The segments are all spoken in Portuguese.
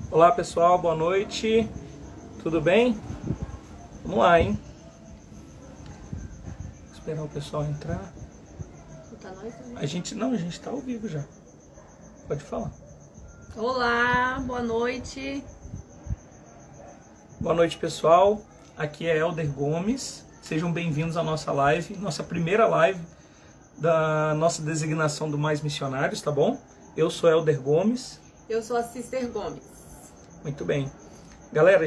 Olá pessoal, boa noite. Tudo bem? Vamos lá, hein? Vou esperar o pessoal entrar. Tá nós, né? A gente tá ao vivo já. Pode falar. Olá, boa noite. Boa noite, pessoal. Aqui é Elder Gomes. Sejam bem-vindos à nossa live, nossa primeira live da nossa designação do Mais Missionários, tá bom? Eu sou Elder Gomes. Eu sou a Sister Gomes. Muito bem. Galera,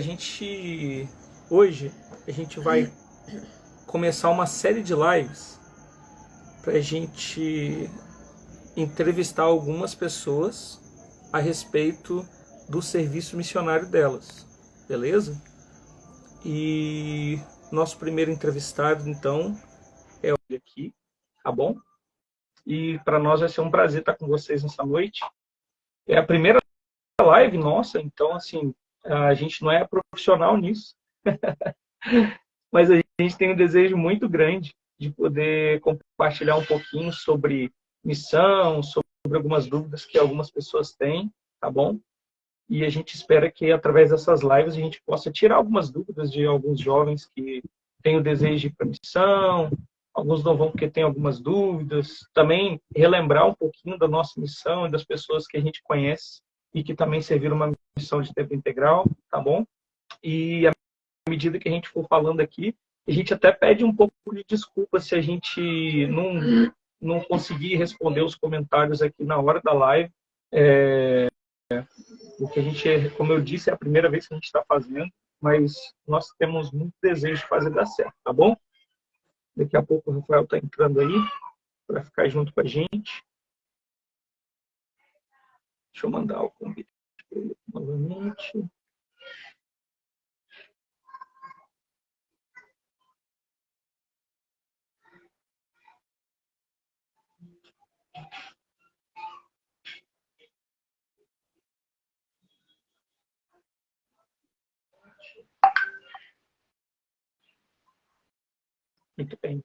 hoje a gente vai começar uma série de lives pra gente entrevistar algumas pessoas a respeito do serviço missionário delas, beleza? E nosso primeiro entrevistado, então, é ele aqui, tá bom? E para nós vai ser um prazer estar com vocês nessa noite. É a primeira live nossa, então, assim, a gente não é profissional nisso, mas a gente tem um desejo muito grande de poder compartilhar um pouquinho sobre missão, sobre algumas dúvidas que algumas pessoas têm, tá bom? E a gente espera que, através dessas lives, a gente possa tirar algumas dúvidas de alguns jovens que têm o desejo de ir para a missão, alguns não vão porque têm algumas dúvidas, também relembrar um pouquinho da nossa missão e das pessoas que a gente conhece e que também serviram uma missão de tempo integral, tá bom? E à medida que a gente for falando aqui, a gente até pede um pouco de desculpa se a gente não conseguir responder os comentários aqui na hora da live. Porque a gente, como eu disse, é a primeira vez que a gente está fazendo, mas nós temos muito desejo de fazer dar certo, tá bom? Daqui a pouco o Rafael está entrando aí para ficar junto com a gente. Deixa eu mandar o convite para ele novamente. Muito bem.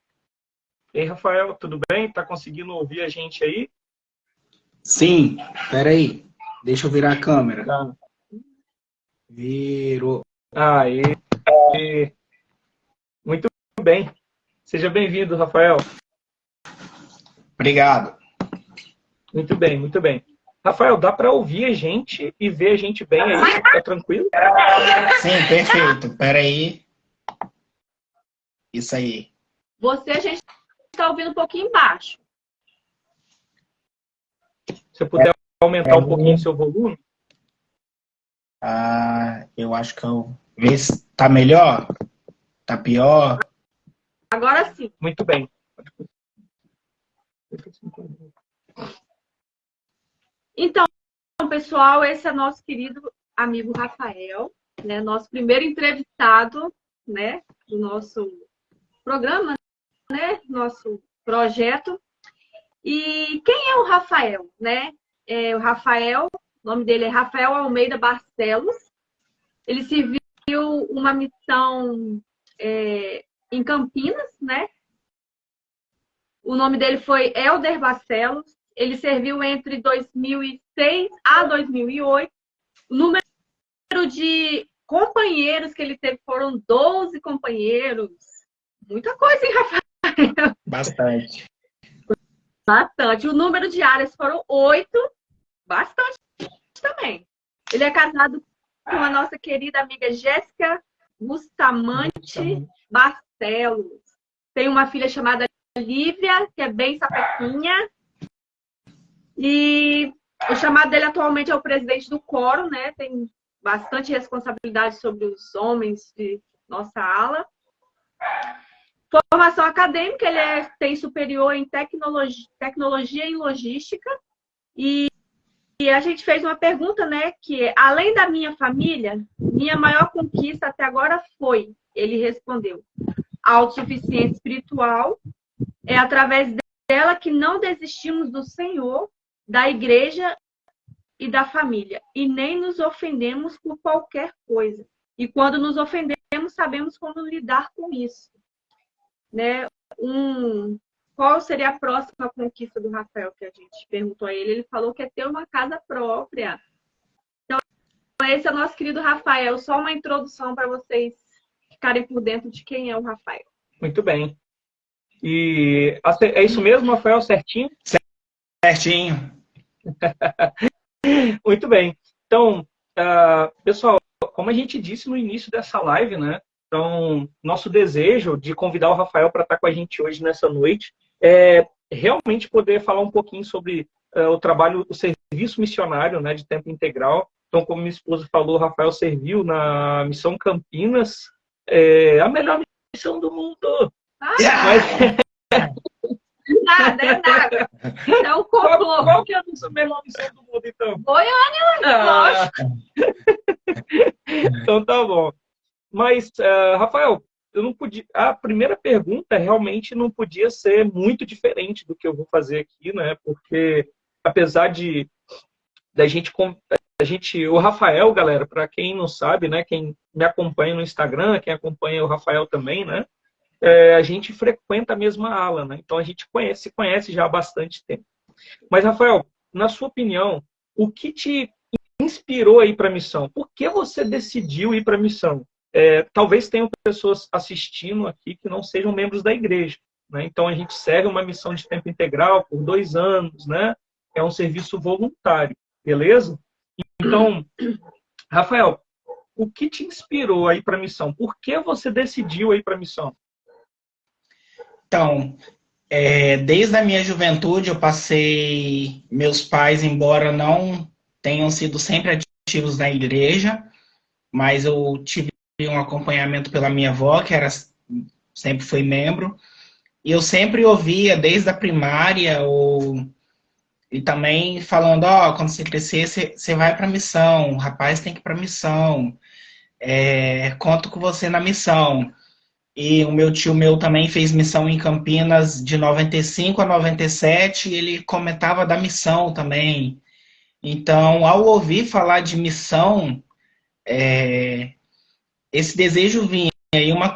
E aí, Rafael, tudo bem? Está conseguindo ouvir a gente aí? Sim, peraí. Deixa eu virar a câmera. Tá. Virou. Aí, muito bem. Seja bem-vindo, Rafael. Obrigado. Muito bem, muito bem. Rafael, dá para ouvir a gente e ver a gente bem aí? Tá tranquilo? Sim, perfeito. Peraí. Isso aí. Você, a gente está ouvindo um pouquinho embaixo. Se eu puder aumentar um pouquinho o seu volume. Eu acho que eu... Vê se tá melhor? Tá pior? Agora sim. Muito bem. Então, pessoal, esse é nosso querido amigo Rafael, né? Nosso primeiro entrevistado, né? Do nosso programa, né? Nosso projeto. E quem é o Rafael, né? O Rafael, o nome dele é Rafael Almeida Barcelos. Ele serviu uma missão em Campinas, né? O nome dele foi Elder Barcelos. Ele serviu entre 2006 a 2008. O número de companheiros que ele teve foram 12 companheiros. Muita coisa, hein, Rafael? Bastante. Bastante. O número de áreas foram 8. Bastante também. Ele é casado com a nossa querida amiga Jéssica Bustamante Barcelos. Tem uma filha chamada Lívia, que é bem sapequinha. E o chamado dele atualmente é o presidente do coro, né? Tem bastante responsabilidade sobre os homens de nossa ala. Formação acadêmica, ele tem superior em tecnologia e logística. E a gente fez uma pergunta, né? Que além da minha família, minha maior conquista até agora foi, ele respondeu, autossuficiência espiritual. É através dela que não desistimos do Senhor, da igreja e da família. E nem nos ofendemos por qualquer coisa. E quando nos ofendemos, sabemos como lidar com isso. Né? Qual seria a próxima conquista do Rafael, que a gente perguntou a ele? Ele falou que é ter uma casa própria. Então, esse é o nosso querido Rafael. Só uma introdução para vocês ficarem por dentro de quem é o Rafael. Muito bem. E é isso mesmo, Rafael, certinho? Certinho. Muito bem. Então, pessoal, como a gente disse no início dessa live, né? Então, nosso desejo de convidar o Rafael para estar com a gente hoje nessa noite é realmente poder falar um pouquinho sobre o trabalho, o serviço missionário, né, de tempo integral. Então, como minha esposa falou, o Rafael serviu na Missão Campinas, a melhor missão do mundo. Nada, é nada. É um complô. Qual que é a melhor missão do mundo, então? Goiânia, lógico. Então tá bom. Mas, Rafael, eu não podia. A primeira pergunta realmente não podia ser muito diferente do que eu vou fazer aqui, né? Porque apesar da gente, o Rafael, galera, para quem não sabe, né? Quem me acompanha no Instagram, quem acompanha o Rafael também, né? A gente frequenta a mesma ala, né? Então a gente se conhece já há bastante tempo. Mas, Rafael, na sua opinião, o que te inspirou a ir para a missão? Por que você decidiu ir para a missão? Talvez tenham pessoas assistindo aqui que não sejam membros da igreja, né? Então a gente serve uma missão de tempo integral por 2 anos, né? É um serviço voluntário, beleza? Então, Rafael, o que te inspirou a ir para a missão? Por que você decidiu ir para a missão? Então, desde a minha juventude eu passei, meus pais, embora não tenham sido sempre ativos na igreja, mas eu tive um acompanhamento pela minha avó, que sempre foi membro, e eu sempre ouvia, desde a primária, e também falando, quando você crescer, você vai para a missão, o rapaz tem que ir para a missão, conto com você na missão. E o meu tio também fez missão em Campinas de 95 a 97, e ele comentava da missão também. Então, ao ouvir falar de missão, esse desejo vinha. E uma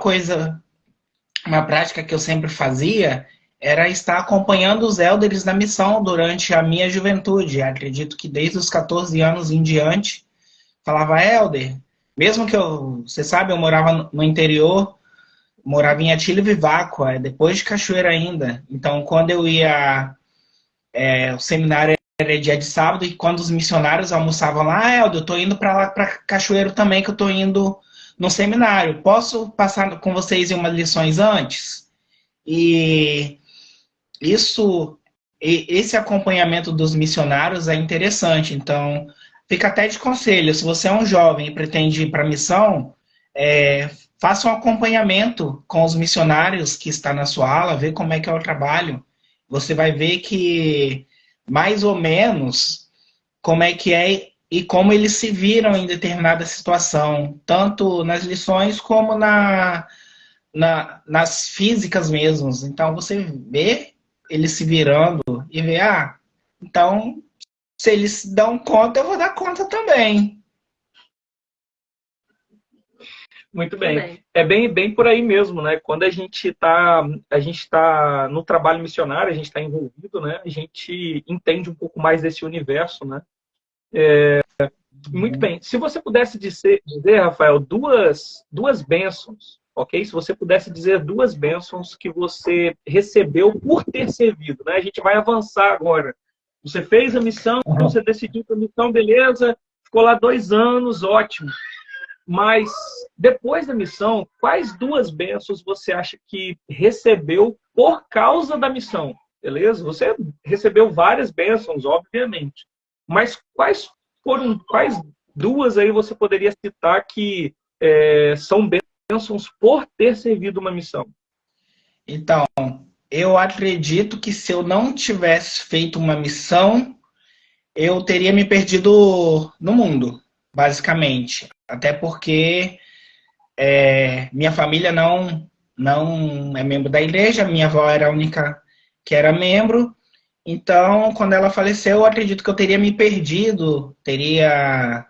prática que eu sempre fazia, era estar acompanhando os elders na missão durante a minha juventude. Acredito que desde os 14 anos em diante, falava, elder, mesmo que você sabe, eu morava no interior, morava em Atílio Viváqua, depois de Cachoeira ainda. Então, quando eu ia, o seminário era dia de sábado, e quando os missionários almoçavam lá, Helder, eu tô indo para lá, para Cachoeiro também, que eu tô indo no seminário. Posso passar com vocês em umas lições antes? E esse acompanhamento dos missionários é interessante. Então, fica até de conselho, se você é um jovem e pretende ir para a missão, faça um acompanhamento com os missionários que está na sua ala, vê como é que é o trabalho. Você vai ver que, mais ou menos, como é que é e como eles se viram em determinada situação, tanto nas lições como nas físicas mesmos. Então, você vê eles se virando e vê, então, se eles dão conta, eu vou dar conta também. Muito bem. É bem por aí mesmo, né? Quando a gente tá no trabalho missionário, a gente está envolvido, né? A gente entende um pouco mais desse universo, né? Muito bem. Se você pudesse dizer, Rafael, duas bênçãos, ok? Se você pudesse dizer 2 bênçãos que você recebeu por ter servido, né? A gente vai avançar agora. Você fez a missão, você decidiu para a missão, beleza? Ficou lá 2 anos, ótimo. Mas, depois da missão, quais 2 bênçãos você acha que recebeu por causa da missão? Beleza? Você recebeu várias bênçãos, obviamente. Mas quais 2 aí você poderia citar que são bênçãos por ter servido uma missão? Então, eu acredito que se eu não tivesse feito uma missão, eu teria me perdido no mundo, basicamente. Até porque minha família não é membro da igreja, minha avó era a única que era membro. Então, quando ela faleceu, eu acredito que eu teria me perdido, teria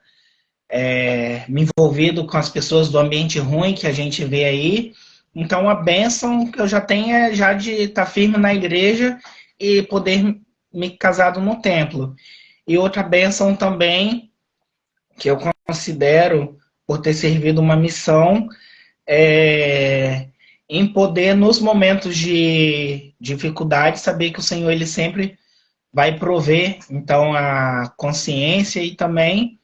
me envolvido com as pessoas do ambiente ruim que a gente vê aí. Então, a bênção que eu já tenho é já de estar firme na igreja e poder me casado no templo. E outra bênção também, que eu considero por ter servido uma missão em poder, nos momentos de dificuldade, saber que o Senhor ele sempre vai prover, então, a consciência e também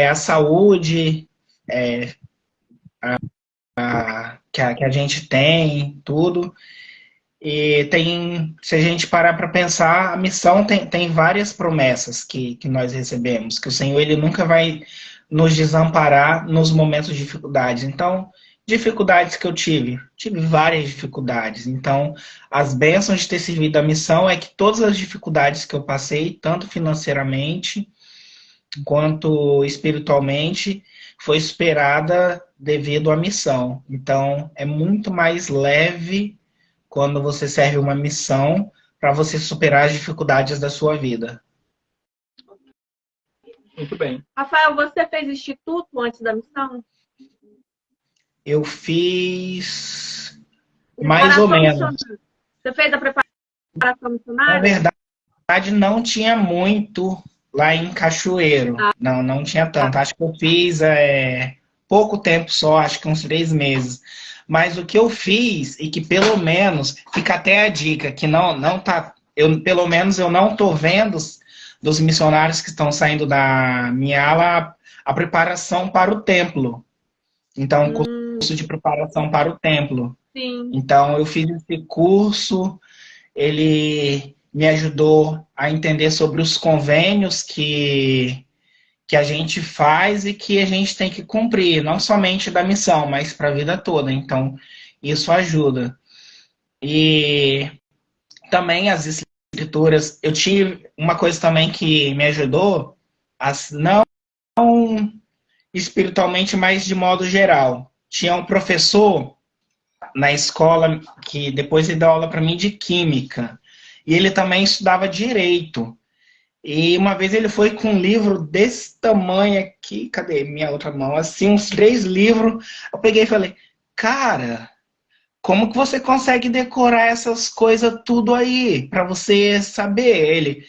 a saúde que a gente tem, tudo. E se a gente parar para pensar, a missão tem várias promessas que nós recebemos, que o Senhor ele nunca vai nos desamparar nos momentos de dificuldades. Então, dificuldades que eu tive várias dificuldades. Então, as bênçãos de ter servido a missão é que todas as dificuldades que eu passei, tanto financeiramente quanto espiritualmente, foi superada devido à missão. Então, é muito mais leve quando você serve uma missão para você superar as dificuldades da sua vida. Muito bem. Rafael, você fez instituto antes da missão? Eu fiz mais ou menos. Você fez a preparação missionária? Na verdade, não tinha muito lá em Cachoeiro. Não tinha tanto. Acho que eu fiz pouco tempo só, acho que uns 3 meses. Mas o que eu fiz, e que pelo menos, fica até a dica, que não tá. Pelo menos eu não estou vendo dos missionários que estão saindo da minha ala a preparação para o templo. Então, curso de preparação para o templo. Sim. Então, eu fiz esse curso, ele me ajudou a entender sobre os convênios que a gente faz e que a gente tem que cumprir, não somente da missão, mas para a vida toda. Então, isso ajuda. E também as escrituras, eu tive uma coisa também que me ajudou, não espiritualmente, mas de modo geral. Tinha um professor na escola que depois ele deu aula para mim de química, e ele também estudava direito. E uma vez ele foi com um livro desse tamanho aqui, cadê minha outra mão? Assim, uns 3 livros. Eu peguei e falei, cara, como que você consegue decorar essas coisas tudo aí, para você saber? Ele,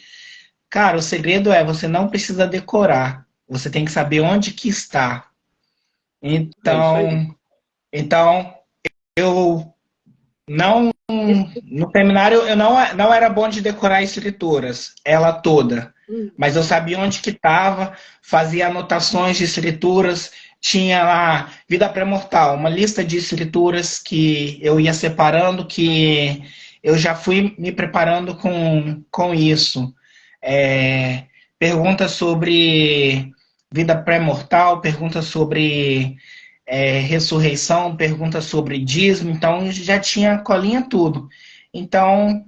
cara, o segredo é, você não precisa decorar, você tem que saber onde que está. Então eu não, no seminário eu não era bom de decorar escrituras, ela toda. Mas eu sabia onde que estava, fazia anotações de escrituras, tinha lá Vida Pré-Mortal, uma lista de escrituras que eu ia separando, que eu já fui me preparando com isso. Perguntas sobre vida pré-mortal, perguntas sobre ressurreição, perguntas sobre dízimo, então já tinha colinha tudo. Então,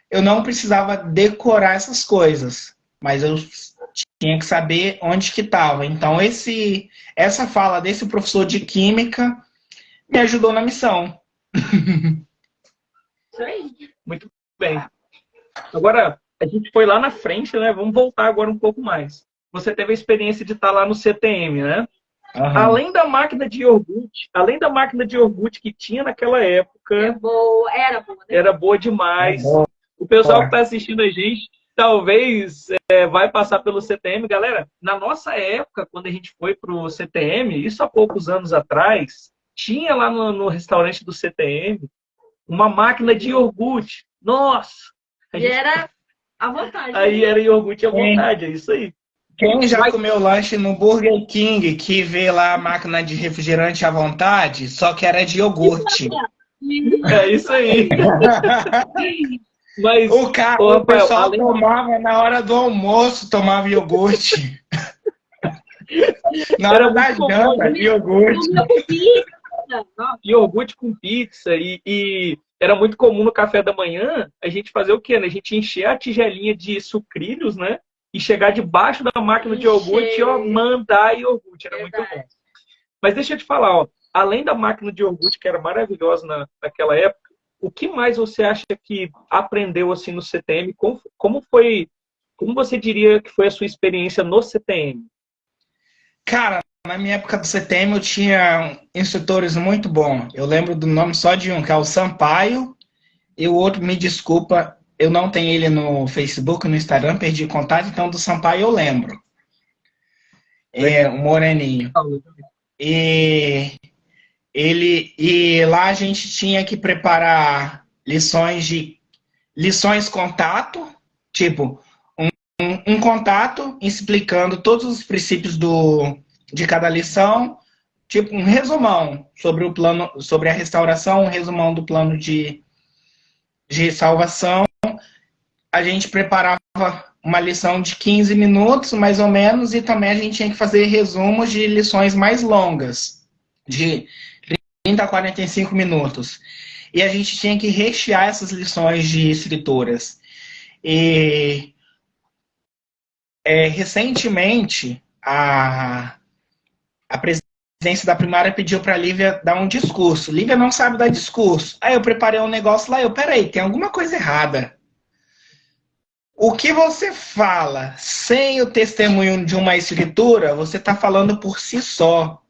eu não precisava decorar essas coisas, mas eu tinha que saber onde que estava. Então, essa fala desse professor de química me ajudou na missão. Isso aí. Muito bem. Agora, a gente foi lá na frente, né? Vamos voltar agora um pouco mais. Você teve a experiência de estar lá no CTM, né? Uhum. Além da máquina de iogurte que tinha naquela época. Era boa, né? Era boa demais. O pessoal que está assistindo a gente talvez vai passar pelo CTM. Galera, na nossa época, quando a gente foi para o CTM, isso há poucos anos atrás, tinha lá no restaurante do CTM uma máquina de iogurte. Nossa! E era à vontade. Aí era iogurte à vontade, é isso aí. Quem já comeu lanche no Burger King, que vê lá a máquina de refrigerante à vontade, só que era de iogurte. É isso aí. Mas, o pessoal tomava na hora do almoço, tomava iogurte. Na hora da janta, iogurte. Iogurte com pizza. E era muito comum no café da manhã a gente fazer o quê, né? A gente encher a tigelinha de sucrilhos, né? E chegar debaixo da máquina de iogurte e mandar iogurte. Era muito bom. Mas deixa eu te falar, ó, além da máquina de iogurte, que era maravilhosa naquela época, o que mais você acha que aprendeu assim no CTM? Como você diria que foi a sua experiência no CTM? Cara, na minha época do CTM eu tinha instrutores muito bons. Eu lembro do nome só de um, que é o Sampaio, e o outro, me desculpa, eu não tenho ele no Facebook, no Instagram, perdi contato, então do Sampaio eu lembro. um moreninho. E lá a gente tinha que preparar lições contato, tipo, um contato explicando todos os princípios de cada lição, tipo um resumão sobre o plano, sobre a restauração, um resumão do plano de salvação. A gente preparava uma lição de 15 minutos, mais ou menos, e também a gente tinha que fazer resumos de lições mais longas, de 30 a 45 minutos. E a gente tinha que rechear essas lições de escrituras. E recentemente, a presidência da primária pediu para a Lívia dar um discurso. Lívia não sabe dar discurso. Aí eu preparei um negócio lá, peraí, tem alguma coisa errada. O que você fala sem o testemunho de uma escritura, você está falando por si só.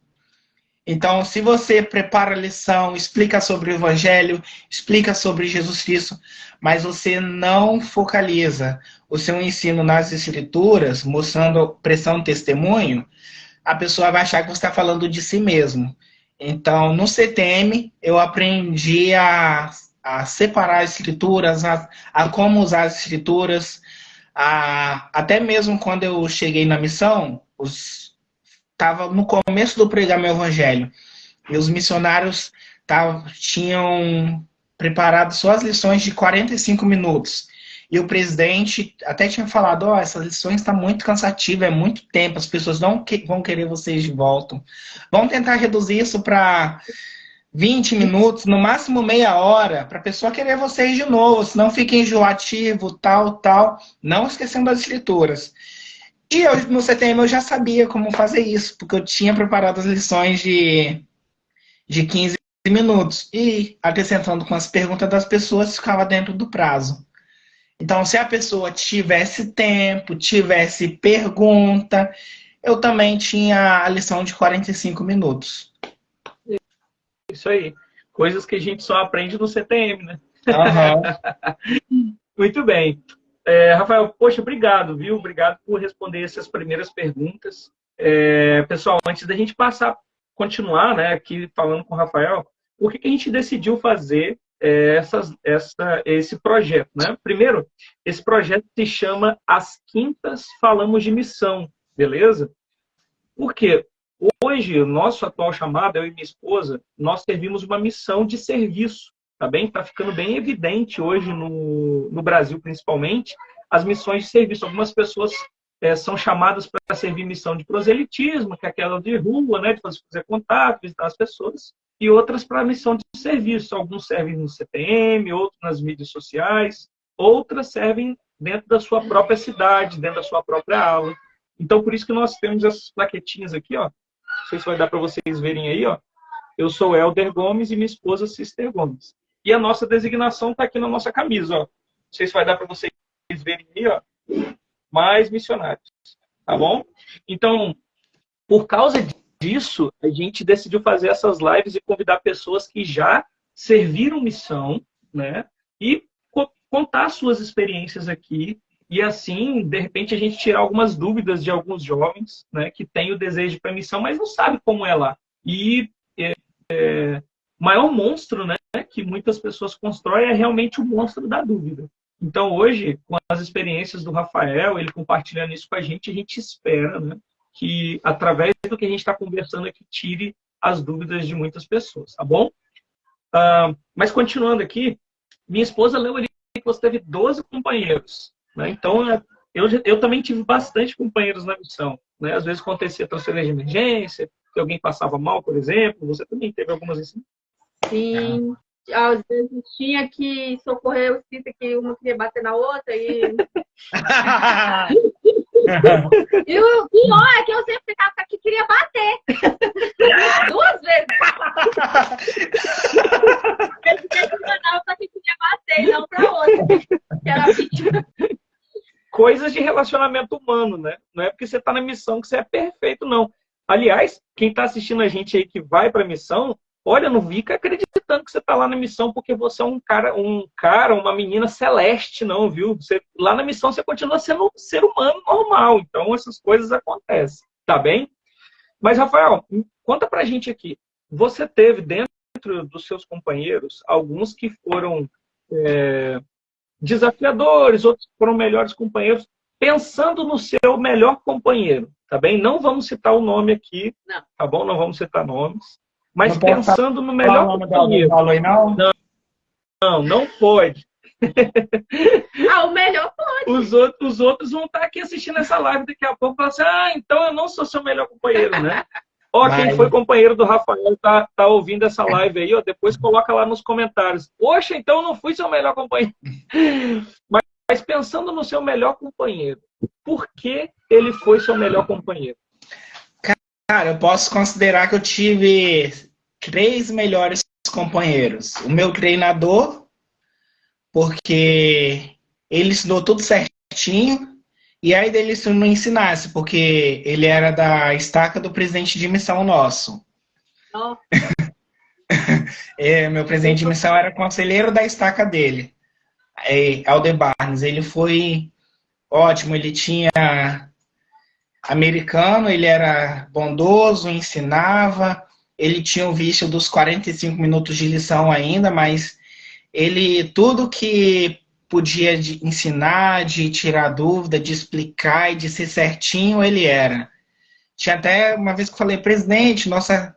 Então, se você prepara a lição, explica sobre o Evangelho, explica sobre Jesus Cristo, mas você não focaliza o seu ensino nas escrituras, prestando testemunho, a pessoa vai achar que você está falando de si mesmo. Então, no CTM, eu aprendi a separar as escrituras, a como usar as escrituras. Até mesmo quando eu cheguei na missão, estava no começo do pregar meu evangelho, e os missionários tinham preparado só as lições de 45 minutos. E o presidente até tinha falado, essas lições estão muito cansativas, é muito tempo, as pessoas não vão querer vocês de volta. Vamos tentar reduzir isso para 20 minutos, no máximo meia hora, para a pessoa querer vocês de novo, senão fica enjoativo, tal. Não esquecendo das escrituras. E no CTM eu já sabia como fazer isso, porque eu tinha preparado as lições de 15 minutos. E acrescentando com as perguntas das pessoas, ficava dentro do prazo. Então, se a pessoa tivesse tempo, tivesse pergunta, eu também tinha a lição de 45 minutos. Isso aí. Coisas que a gente só aprende no CTM, né? Uhum. Muito bem. Rafael, poxa, obrigado, viu? Obrigado por responder essas primeiras perguntas. Pessoal, antes da gente continuar, né, aqui falando com o Rafael, por que a gente decidiu fazer esse projeto, né? Primeiro, esse projeto se chama As Quintas Falamos de Missão, beleza? Por quê? Hoje, o nosso atual chamado, eu e minha esposa, nós servimos uma missão de serviço, tá bem? Está ficando bem evidente hoje no Brasil, principalmente, as missões de serviço. Algumas pessoas são chamadas para servir missão de proselitismo, que é aquela de rua, né, de fazer contato, visitar as pessoas, e outras para missão de serviço. Alguns servem no CTM, outros nas mídias sociais, outras servem dentro da sua própria cidade, dentro da sua própria aula. Então, por isso que nós temos essas plaquetinhas aqui, ó. Não sei se vai dar para vocês verem aí, ó. Eu sou Helder Gomes e minha esposa Sister Gomes. E a nossa designação está aqui na nossa camisa, ó. Não sei se vai dar para vocês verem aí, ó. Mais missionários, tá bom? Então, por causa disso, a gente decidiu fazer essas lives e convidar pessoas que já serviram missão, né? E contar suas experiências aqui. E assim, de repente, a gente tirar algumas dúvidas de alguns jovens, né, que têm o desejo para missão, mas não sabe como é lá. E o maior monstro, né, que muitas pessoas constroem é realmente o monstro da dúvida. Então, hoje, com as experiências do Rafael, ele compartilhando isso com a gente espera, né, que, através do que a gente está conversando aqui, tire as dúvidas de muitas pessoas, tá bom? Mas, continuando aqui, minha esposa leu ali que você teve 12 companheiros. Né? Então, eu também tive bastante companheiros na missão. Né? Às vezes acontecia transferência de emergência, que alguém passava mal, por exemplo. Você também teve algumas assim? Sim. Às vezes tinha que socorrer o espírito que uma queria bater na outra. E o pior é que eu sempre ficava com a que queria bater. 2 vezes. Eu mandava pra que queria bater e não pra outra. Que era vítima. Coisas de relacionamento humano, né? Não é porque você está na missão que você é perfeito, não. Aliás, quem está assistindo a gente aí que vai para a missão, olha, não fica acreditando que você está lá na missão porque você é um cara, uma menina celeste, não, viu? Lá na missão você continua sendo um ser humano normal. Então, essas coisas acontecem, tá bem? Mas, Rafael, conta pra gente aqui. Você teve dentro dos seus companheiros alguns que foram desafiadores, outros que foram melhores companheiros, pensando no seu melhor companheiro, tá bem? Não vamos citar o nome aqui, Não. tá bom? Não vamos citar nomes, mas Não posso pensando no falar o melhor nome do companheiro. Alderrolo aí, não? Não, não pode. Ah, o melhor pode. Os outros vão estar aqui assistindo essa live daqui a pouco e falar assim, então eu não sou seu melhor companheiro, né? Ó, quem foi companheiro do Rafael tá ouvindo essa live aí, ó, depois coloca lá nos comentários. Poxa, então eu não fui seu melhor companheiro. Mas pensando no seu melhor companheiro, por que ele foi seu melhor companheiro? Cara, eu posso considerar que eu tive 3 melhores companheiros. O meu treinador, porque ele ensinou tudo certinho, e aí dele se não ensinasse, porque ele era da estaca do presidente de missão nosso. Oh. Meu presidente de missão era conselheiro da estaca dele, Aldebarnes. Ele foi ótimo, ele tinha americano, ele era bondoso, ensinava, ele tinha o vício dos 45 minutos de lição ainda, mas ele, tudo que podia ensinar, de tirar dúvida, de explicar e de ser certinho, ele era. Tinha até uma vez que eu falei, presidente, nossa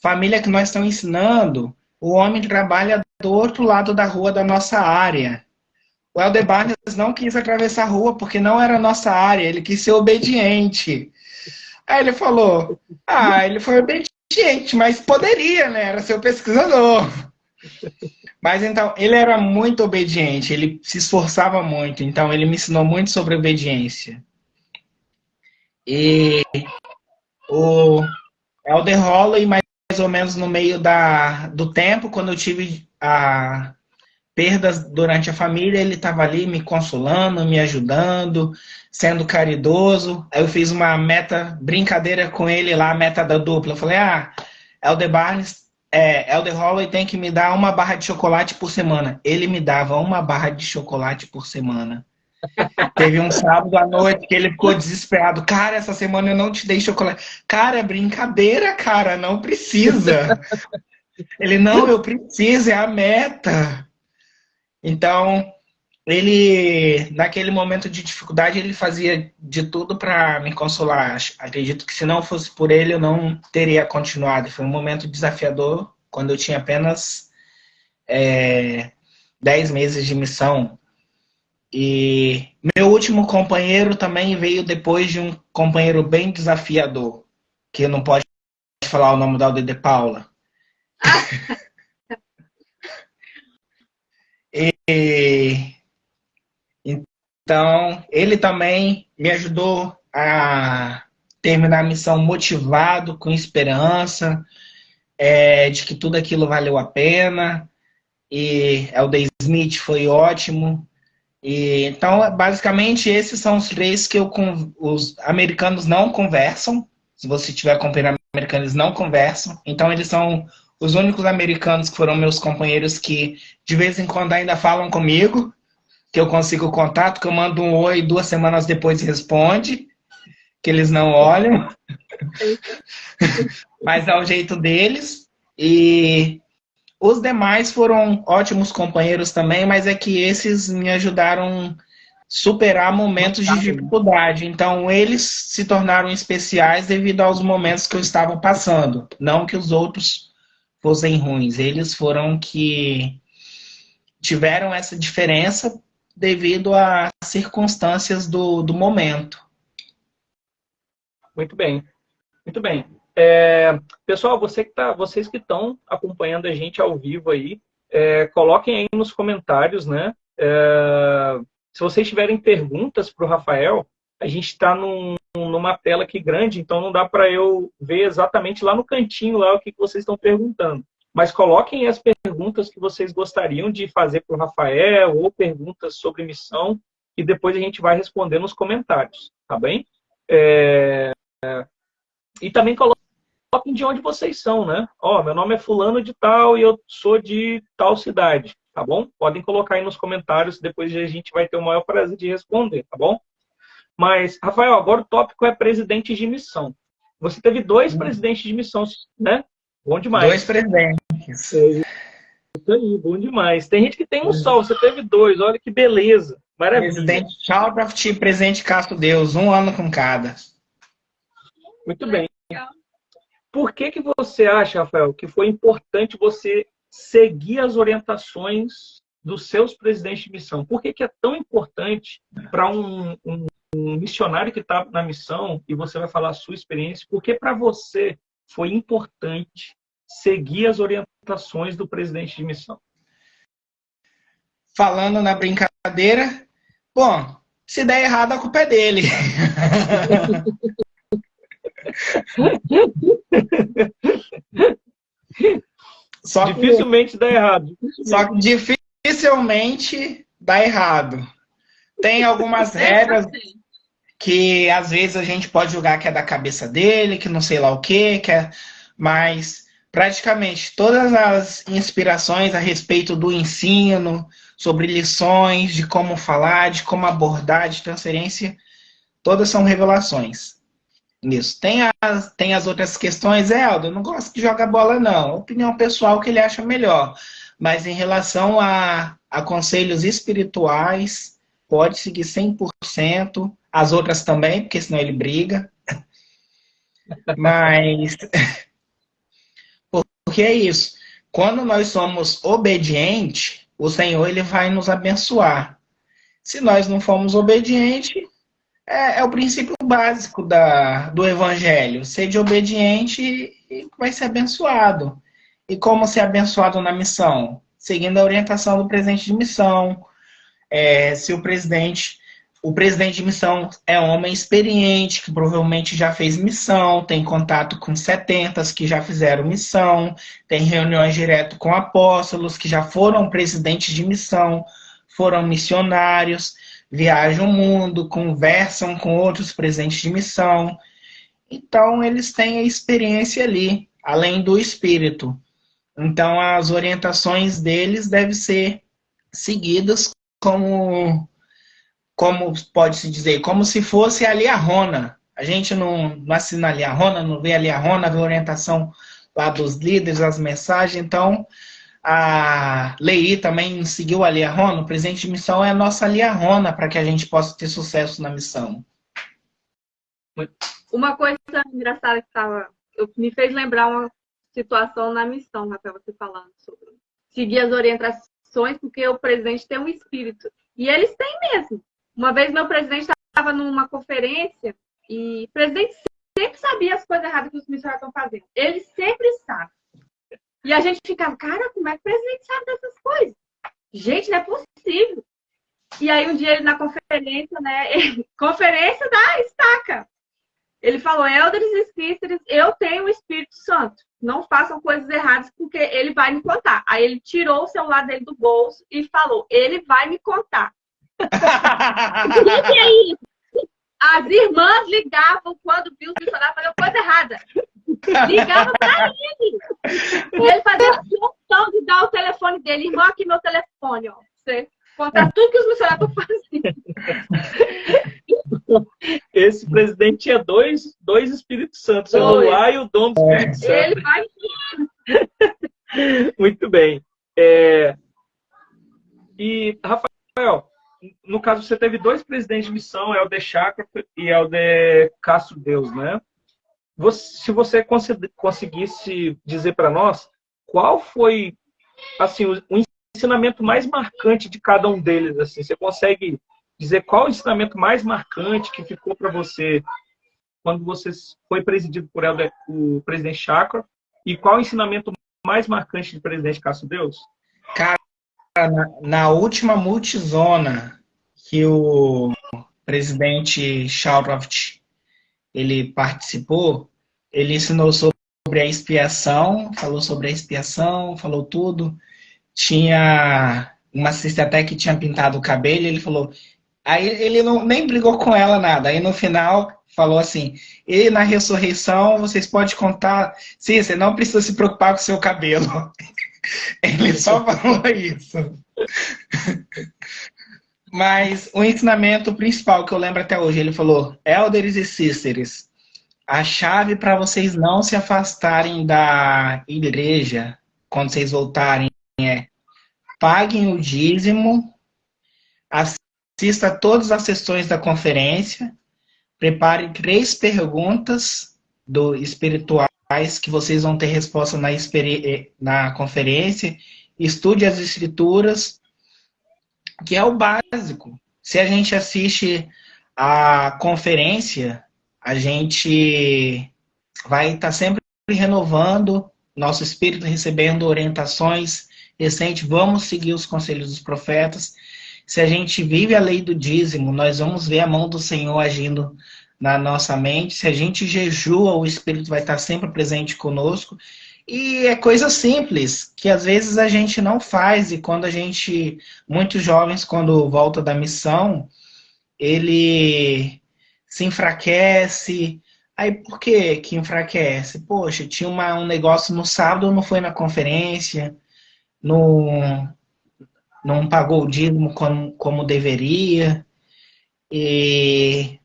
família que nós estamos ensinando, o homem trabalha do outro lado da rua da nossa área. O Helder Barnes não quis atravessar a rua porque não era nossa área, ele quis ser obediente. Aí ele falou, ele foi obediente, mas poderia, né? Era seu pesquisador. Mas então, ele era muito obediente, ele se esforçava muito, então ele me ensinou muito sobre obediência. E o Helder Holloway, mais ou menos no meio do tempo, quando eu tive perdas durante a família, ele estava ali me consolando, me ajudando, sendo caridoso. Aí eu fiz uma brincadeira com ele lá, a meta da dupla. Eu falei, Helder Barnes, Helder Holloway tem que me dar 1 barra de chocolate por semana. Ele me dava 1 barra de chocolate por semana. Teve um sábado à noite que ele ficou desesperado. Cara, essa semana eu não te dei chocolate. Cara, é brincadeira, cara, não precisa. Ele, não, eu preciso, é a meta. Então, ele, naquele momento de dificuldade, ele fazia de tudo para me consolar. Acredito que se não fosse por ele, eu não teria continuado. Foi um momento desafiador, quando eu tinha apenas 10 meses de missão. E meu último companheiro também veio depois de um companheiro bem desafiador, que não pode falar o nome da Alde de Paula. Então, ele também me ajudou a terminar a missão motivado, com esperança, de que tudo aquilo valeu a pena. E Elder Smith foi ótimo. Então, basicamente, esses são os 3 que os americanos não conversam. Se você estiver acompanhando americanos, eles não conversam. Então, eles são os únicos americanos que foram meus companheiros que, de vez em quando, ainda falam comigo, que eu consigo contato, que eu mando um oi, 2 semanas depois responde, que eles não olham. Mas é o jeito deles. E os demais foram ótimos companheiros também, mas é que esses me ajudaram a superar momentos de dificuldade. Então, eles se tornaram especiais devido aos momentos que eu estava passando. Não que os outros fossem ruins. Eles foram que tiveram essa diferença devido às circunstâncias do momento. Muito bem. Muito bem. Pessoal, vocês que estão acompanhando a gente ao vivo aí, coloquem aí nos comentários, né? Se vocês tiverem perguntas para o Rafael, a gente está numa tela aqui grande, então não dá para eu ver exatamente lá no cantinho lá o que vocês estão perguntando. Mas coloquem as perguntas que vocês gostariam de fazer para o Rafael ou perguntas sobre missão e depois a gente vai responder nos comentários, tá bem? E também coloquem de onde vocês são, né? Meu nome é fulano de tal e eu sou de tal cidade, tá bom? Podem colocar aí nos comentários, depois a gente vai ter o maior prazer de responder, tá bom? Mas, Rafael, agora o tópico é presidente de missão. Você teve 2 presidentes de missão, né? Bom demais. 2 presidentes. Isso aí, bom demais. Tem gente que tem um só, você teve 2, olha que beleza. Maravilha. Presidente Shallcroft e presidente Castro Deus, 1 ano com cada. Muito bem. Por que você acha, Rafael, que foi importante você seguir as orientações dos seus presidentes de missão? Por que é tão importante para um missionário que está na missão, e você vai falar a sua experiência, por que para você foi importante seguir as orientações do presidente de missão? Falando na brincadeira, bom, se der errado, a culpa é dele. Dificilmente dá errado. Só que dificilmente dá errado. Tem algumas regras que às vezes a gente pode julgar que é da cabeça dele, que não sei lá o quê, mas praticamente todas as inspirações a respeito do ensino, sobre lições, de como falar, de como abordar, de transferência, todas são revelações nisso. Tem as outras questões, Helder, eu não gosto de jogar bola não, opinião pessoal que ele acha melhor, mas em relação a conselhos espirituais, pode seguir 100%, as outras também, porque senão ele briga, mas porque é isso, quando nós somos obedientes, o Senhor ele vai nos abençoar. Se nós não formos obedientes, é o princípio básico do Evangelho. Ser obediente e vai ser abençoado. E como ser abençoado na missão? Seguindo a orientação do presidente de missão. Se o presidente de missão é homem experiente, que provavelmente já fez missão, tem contato com 70 que já fizeram missão, tem reuniões direto com apóstolos que já foram presidentes de missão, foram missionários, viajam o mundo, conversam com outros presidentes de missão. Então, eles têm a experiência ali, além do espírito. Então, as orientações deles devem ser seguidas como pode-se dizer, como se fosse a Liarona. A gente não assina a Liarona, não vê a Liarona, vê a orientação lá dos líderes, as mensagens. Então, a Lei também seguiu a Liarona. O presidente de missão é a nossa Liarona para que a gente possa ter sucesso na missão. Uma coisa engraçada que me fez lembrar uma situação na missão, Rafael, você falando sobre seguir as orientações, porque o presidente tem um espírito. E eles têm mesmo. Uma vez meu presidente estava numa conferência e o presidente sempre sabia as coisas erradas que os missionários estão fazendo. Ele sempre sabe. E a gente ficava, cara, como é que o presidente sabe dessas coisas? Gente, não é possível. E aí um dia ele na conferência, né? Conferência da estaca. Ele falou, elders e sisters, eu tenho o Espírito Santo. Não façam coisas erradas porque ele vai me contar. Aí ele tirou o celular dele do bolso e falou, ele vai me contar. O que é isso? As irmãs ligavam quando viu o missionário fazendo coisa errada. Ligavam para ele. E ele fazia questão de dar o telefone dele. Irmão, aqui meu telefone, ó. Você contar tudo que os missionários estão fazendo. Esse presidente tinha dois Espíritos Santos, o celular e o dom do Espírito Santo. Ele vai. Muito bem. E, Rafael, no caso, você teve 2 presidentes de missão, Helder Chakra e Helder Castro Deus, né? Se você conseguisse dizer para nós qual foi assim, o ensinamento mais marcante de cada um deles, assim, você consegue dizer qual o ensinamento mais marcante que ficou para você quando você foi presidido por o presidente Chakra e qual o ensinamento mais marcante do presidente Castro Deus? Cara, na última multizona que o presidente Shallcroft ele participou, ele ensinou sobre a expiação, falou tudo. Tinha uma sister até que tinha pintado o cabelo, ele falou... Aí ele nem brigou com ela nada. Aí no final falou assim, e na ressurreição vocês podem contar... Sim, você não precisa se preocupar com o seu cabelo. Ele só falou isso. Mas o ensinamento principal que eu lembro até hoje, ele falou: Elders e Sisters, a chave para vocês não se afastarem da igreja quando vocês voltarem é paguem o dízimo, assista a todas as sessões da conferência, prepare 3 perguntas espirituais que vocês vão ter resposta na conferência, estude as escrituras, que é o básico. Se a gente assiste a conferência, a gente vai estar sempre renovando nosso espírito, recebendo orientações recentes, vamos seguir os conselhos dos profetas. Se a gente vive a lei do dízimo, nós vamos ver a mão do Senhor agindo na nossa mente. Se a gente jejua, o Espírito vai estar sempre presente conosco. E é coisa simples, que às vezes a gente não faz, e quando a gente, muitos jovens, quando volta da missão, ele se enfraquece. Aí por que que enfraquece? Poxa, tinha um negócio no sábado, não foi na conferência, não, não pagou o dízimo como deveria, e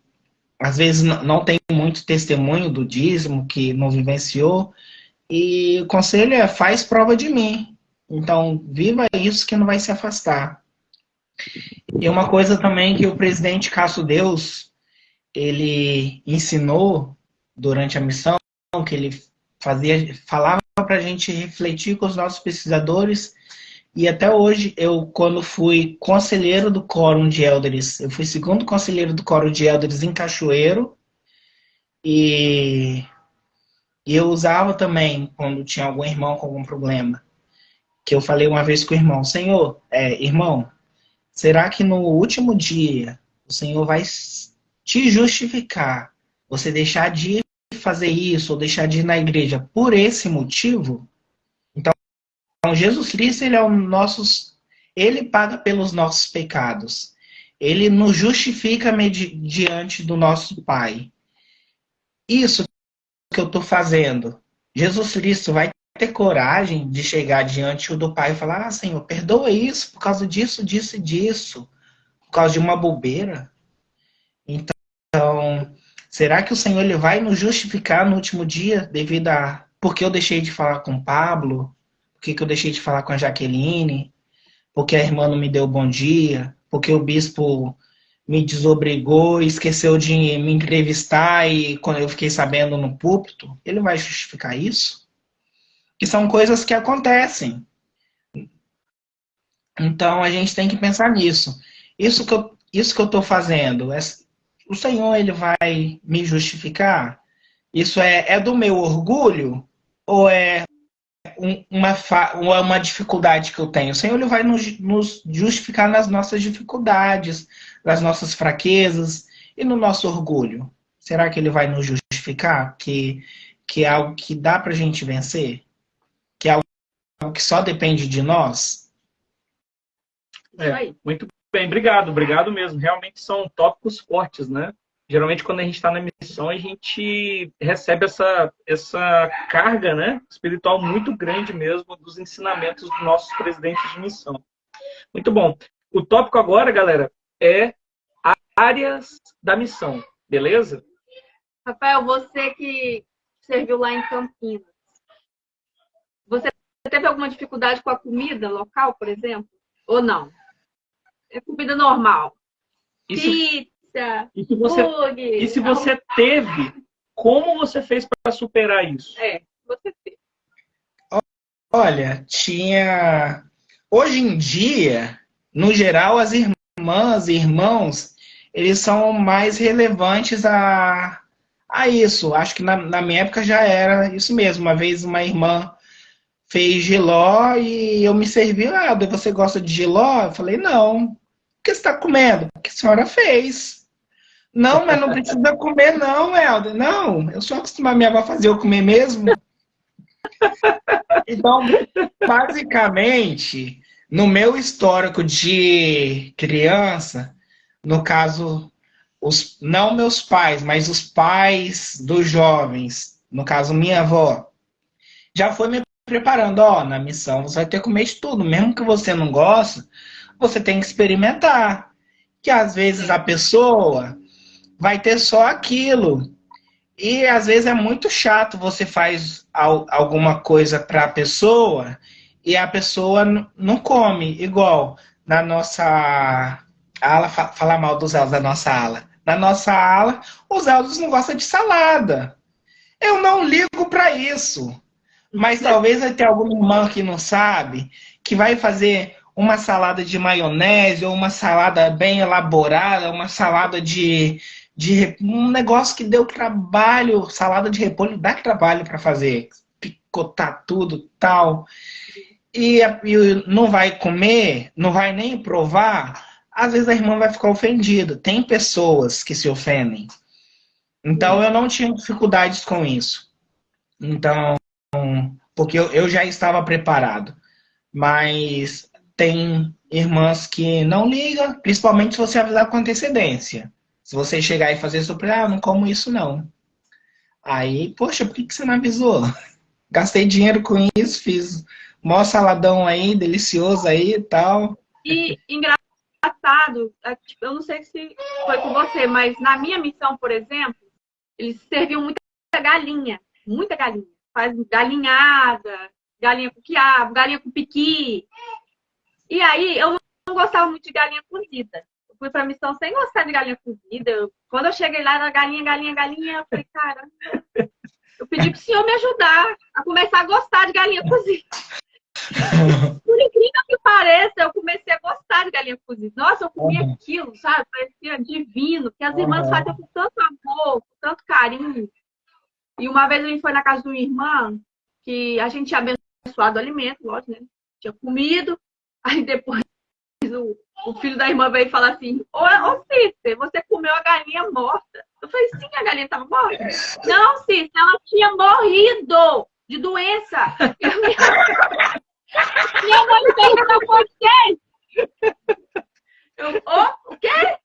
às vezes não tem muito testemunho do dízimo que não vivenciou, e o conselho é: faz prova de mim. Então, viva isso que não vai se afastar. E uma coisa também que o presidente Cássio Deus, ele ensinou durante a missão, que ele falava para a gente refletir com os nossos pesquisadores. E até hoje, eu, quando fui conselheiro do Quórum de Elders, eu fui segundo conselheiro do Quórum de Elders em Cachoeiro, e eu usava também, quando tinha algum irmão com algum problema, que eu falei uma vez com o irmão: Senhor, irmão, será que no último dia o Senhor vai te justificar, você deixar de fazer isso, ou deixar de ir na igreja por esse motivo? Então, Jesus Cristo, ele paga pelos nossos pecados. Ele nos justifica diante do nosso Pai. Isso que eu estou fazendo, Jesus Cristo vai ter coragem de chegar diante do Pai e falar: ah, Senhor, perdoa isso por causa disso, disso e disso, por causa de uma bobeira? Então, será que o Senhor ele vai nos justificar no último dia devido a porque eu deixei de falar com o Pablo, porque eu deixei de falar com a Jaqueline, porque a irmã não me deu bom dia, porque o bispo me desobrigou e esqueceu de me entrevistar, e quando eu fiquei sabendo no púlpito? Ele vai justificar isso? Que são coisas que acontecem. Então a gente tem que pensar nisso. Isso que eu estou fazendo, o Senhor ele vai me justificar? Isso é do meu orgulho? Ou é uma dificuldade que eu tenho? O Senhor ele vai nos justificar nas nossas dificuldades, nas nossas fraquezas e no nosso orgulho. Será que ele vai nos justificar que é algo que dá pra gente vencer? Que é algo que só depende de nós? Muito bem, obrigado mesmo. Realmente são tópicos fortes, né? Geralmente, quando a gente está na missão, a gente recebe essa carga, né, espiritual muito grande mesmo dos ensinamentos dos nossos presidentes de missão. Muito bom. O tópico agora, galera, é áreas da missão, beleza? Rafael, você que serviu lá em Campinas, você teve alguma dificuldade com a comida local, por exemplo? Ou não? É comida normal. Pizza, e se você teve, como você fez para superar isso? Você fez. Olha, tinha... Hoje em dia, no geral, as irmãs e irmãos, eles são mais relevantes a isso. Acho que na minha época já era isso mesmo. Uma vez uma irmã fez jiló e eu me servi: ah, você gosta de jiló? Eu falei: não. Por que você está comendo? Porque a senhora fez. Não, mas não precisa comer não, Helder. Não, eu só acostumar minha avó a fazer eu comer mesmo. Então, basicamente, no meu histórico de criança, no caso, não meus pais, mas os pais dos jovens, no caso minha avó, já foi me preparando: ó, na missão você vai ter que comer de tudo, mesmo que você não goste, você tem que experimentar. que às vezes a pessoa vai ter só aquilo. E às vezes é muito chato, você faz alguma coisa para a pessoa e a pessoa não come, igual na nossa ala, falar mal dos Eldos da nossa ala. Na nossa ala, os Eldos não gostam de salada. Eu não ligo para isso. Mas talvez vai ter alguma irmã que não sabe, que vai fazer uma salada de maionese, ou uma salada bem elaborada, uma salada de um negócio que deu trabalho, salada de repolho dá trabalho para fazer, picotar tudo, tal. E não vai comer, não vai nem provar, às vezes a irmã vai ficar ofendida. Tem pessoas que se ofendem. Então eu não tinha dificuldades com isso. Então, porque eu já estava preparado. Mas tem irmãs que não ligam, principalmente se você avisar com antecedência. Se você chegar e fazer surpresa, não como isso não. Aí, poxa, por que você não avisou? Gastei dinheiro com isso, fiz mó saladão aí, delicioso aí e tal. E engraçado, eu não sei se foi com você, mas na minha missão, por exemplo, eles serviam muita galinha. Muita galinha. Faz galinhada, galinha com quiabo, galinha com piqui. E aí, eu não gostava muito de galinha cozida. Eu fui pra missão sem gostar de galinha cozida. Quando eu cheguei lá, era galinha, galinha, galinha. Eu falei, caramba, eu pedi pro senhor me ajudar a começar a gostar de galinha cozida. Por incrível que pareça, eu comecei a gostar de galinha cozida. Nossa, eu comia aquilo, sabe? Parecia divino, que as irmãs faziam com tanto amor, com tanto carinho. E uma vez a gente foi na casa de uma irmã, que a gente tinha abençoado o alimento, lógico, né? Tinha comido. Aí depois o filho da irmã veio falar assim, ô Cícero, você comeu a galinha morta. Eu falei, sim, a galinha estava morta. Não, Cícero, ela tinha morrido de doença. Minha mãe fez pra você. O quê?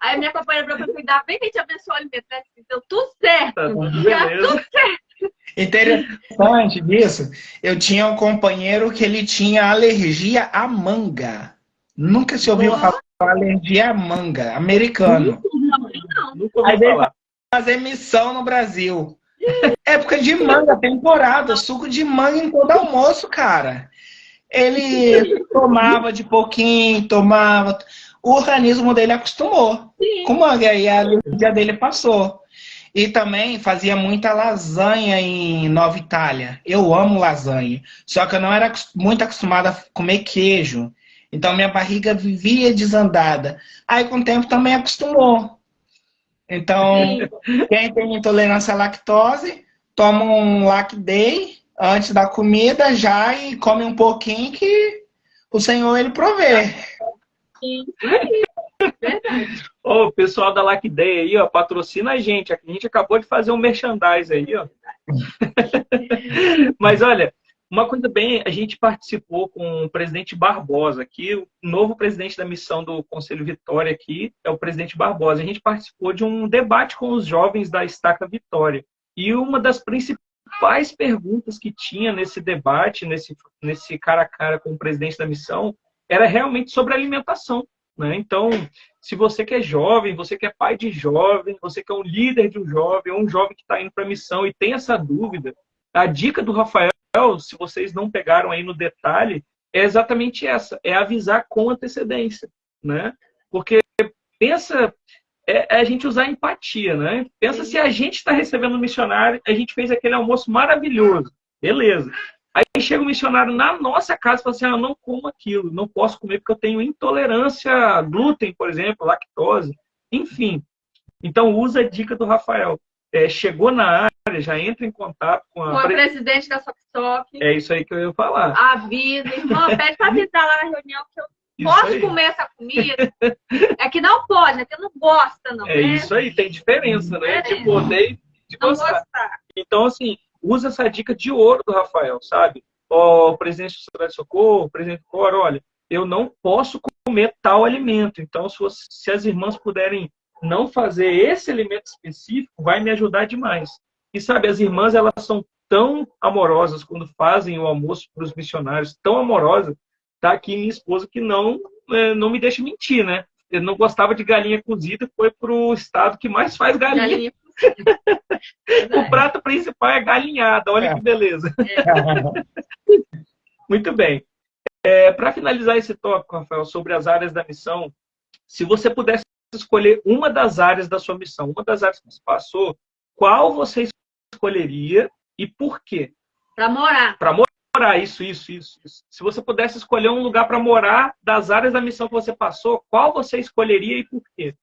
Aí minha companheira falou, cuidar bem que a gente abençoou o alimento, né? Deu tudo certo. Tá Tudo certo. Interessante disso, eu tinha um companheiro que ele tinha alergia à manga. Nunca se ouviu falar alergia à manga, americano. Não. Nunca ouvi Aí veio falar. fazer missão no Brasil. Época de manga, temporada, suco de manga em todo almoço, cara. Ele tomava de pouquinho, tomava. O organismo dele acostumou com manga e a alergia dele passou. E também fazia muita lasanha em Nova Itália. Eu amo lasanha. Só que eu não era muito acostumada a comer queijo. Então minha barriga vivia desandada. Aí com o tempo também acostumou. Então, quem tem intolerância à lactose, toma um Lac Day antes da comida já e come um pouquinho que o Senhor ele provê. Sim. Ô, o pessoal da Lacday aí, ó, patrocina a gente. A gente acabou de fazer um merchandise aí, ó. Mas olha, uma coisa bem, a gente participou com o presidente Barbosa aqui, o novo presidente da missão do Conselho Vitória aqui é o presidente Barbosa. A gente participou de um debate com os jovens da Estaca Vitória. E uma das principais perguntas que tinha nesse debate, nesse cara a cara com o presidente da missão, era realmente sobre alimentação. Né? Então, se você que é jovem, você que é pai de jovem, você que é um líder de um jovem, ou um jovem que está indo para a missão e tem essa dúvida, a dica do Rafael, se vocês não pegaram aí no detalhe, é exatamente essa, é avisar com antecedência. Né? Porque pensa, é a gente usar empatia. Né? Pensa se a gente está recebendo um missionário, a gente fez aquele almoço maravilhoso, beleza. Aí chega o missionário na nossa casa e fala assim, eu não como aquilo, não posso comer porque eu tenho intolerância a glúten, por exemplo, lactose, enfim. Então usa a dica do Rafael. Chegou na área, já entra em contato com a presidente da SOC. É isso aí que eu ia falar. Avisa, irmã, pede para avisar lá na reunião que eu posso comer essa comida. É que não pode, né? Que não gosta, não. É isso aí, tem diferença, né? De poder de gostar. Então, assim, usa essa dica de ouro do Rafael, sabe? Ó, o presidente do Sociedade de Socorro, o presidente do Coro, olha, eu não posso comer tal alimento. Então, se as irmãs puderem não fazer esse alimento específico, vai me ajudar demais. E sabe, as irmãs, elas são tão amorosas quando fazem o almoço para os missionários, tão amorosas, tá aqui minha esposa que não me deixa mentir, né? ele não gostava de galinha cozida e foi para o estado que mais faz galinha. O prato principal é galinhada, olha que beleza. Muito bem. Para finalizar esse tópico, Rafael, sobre as áreas da missão, se você pudesse escolher uma das áreas da sua missão, uma das áreas que você passou, qual você escolheria e por quê? Para morar. Para morar, isso. Se você pudesse escolher um lugar para morar das áreas da missão que você passou, qual você escolheria e por quê?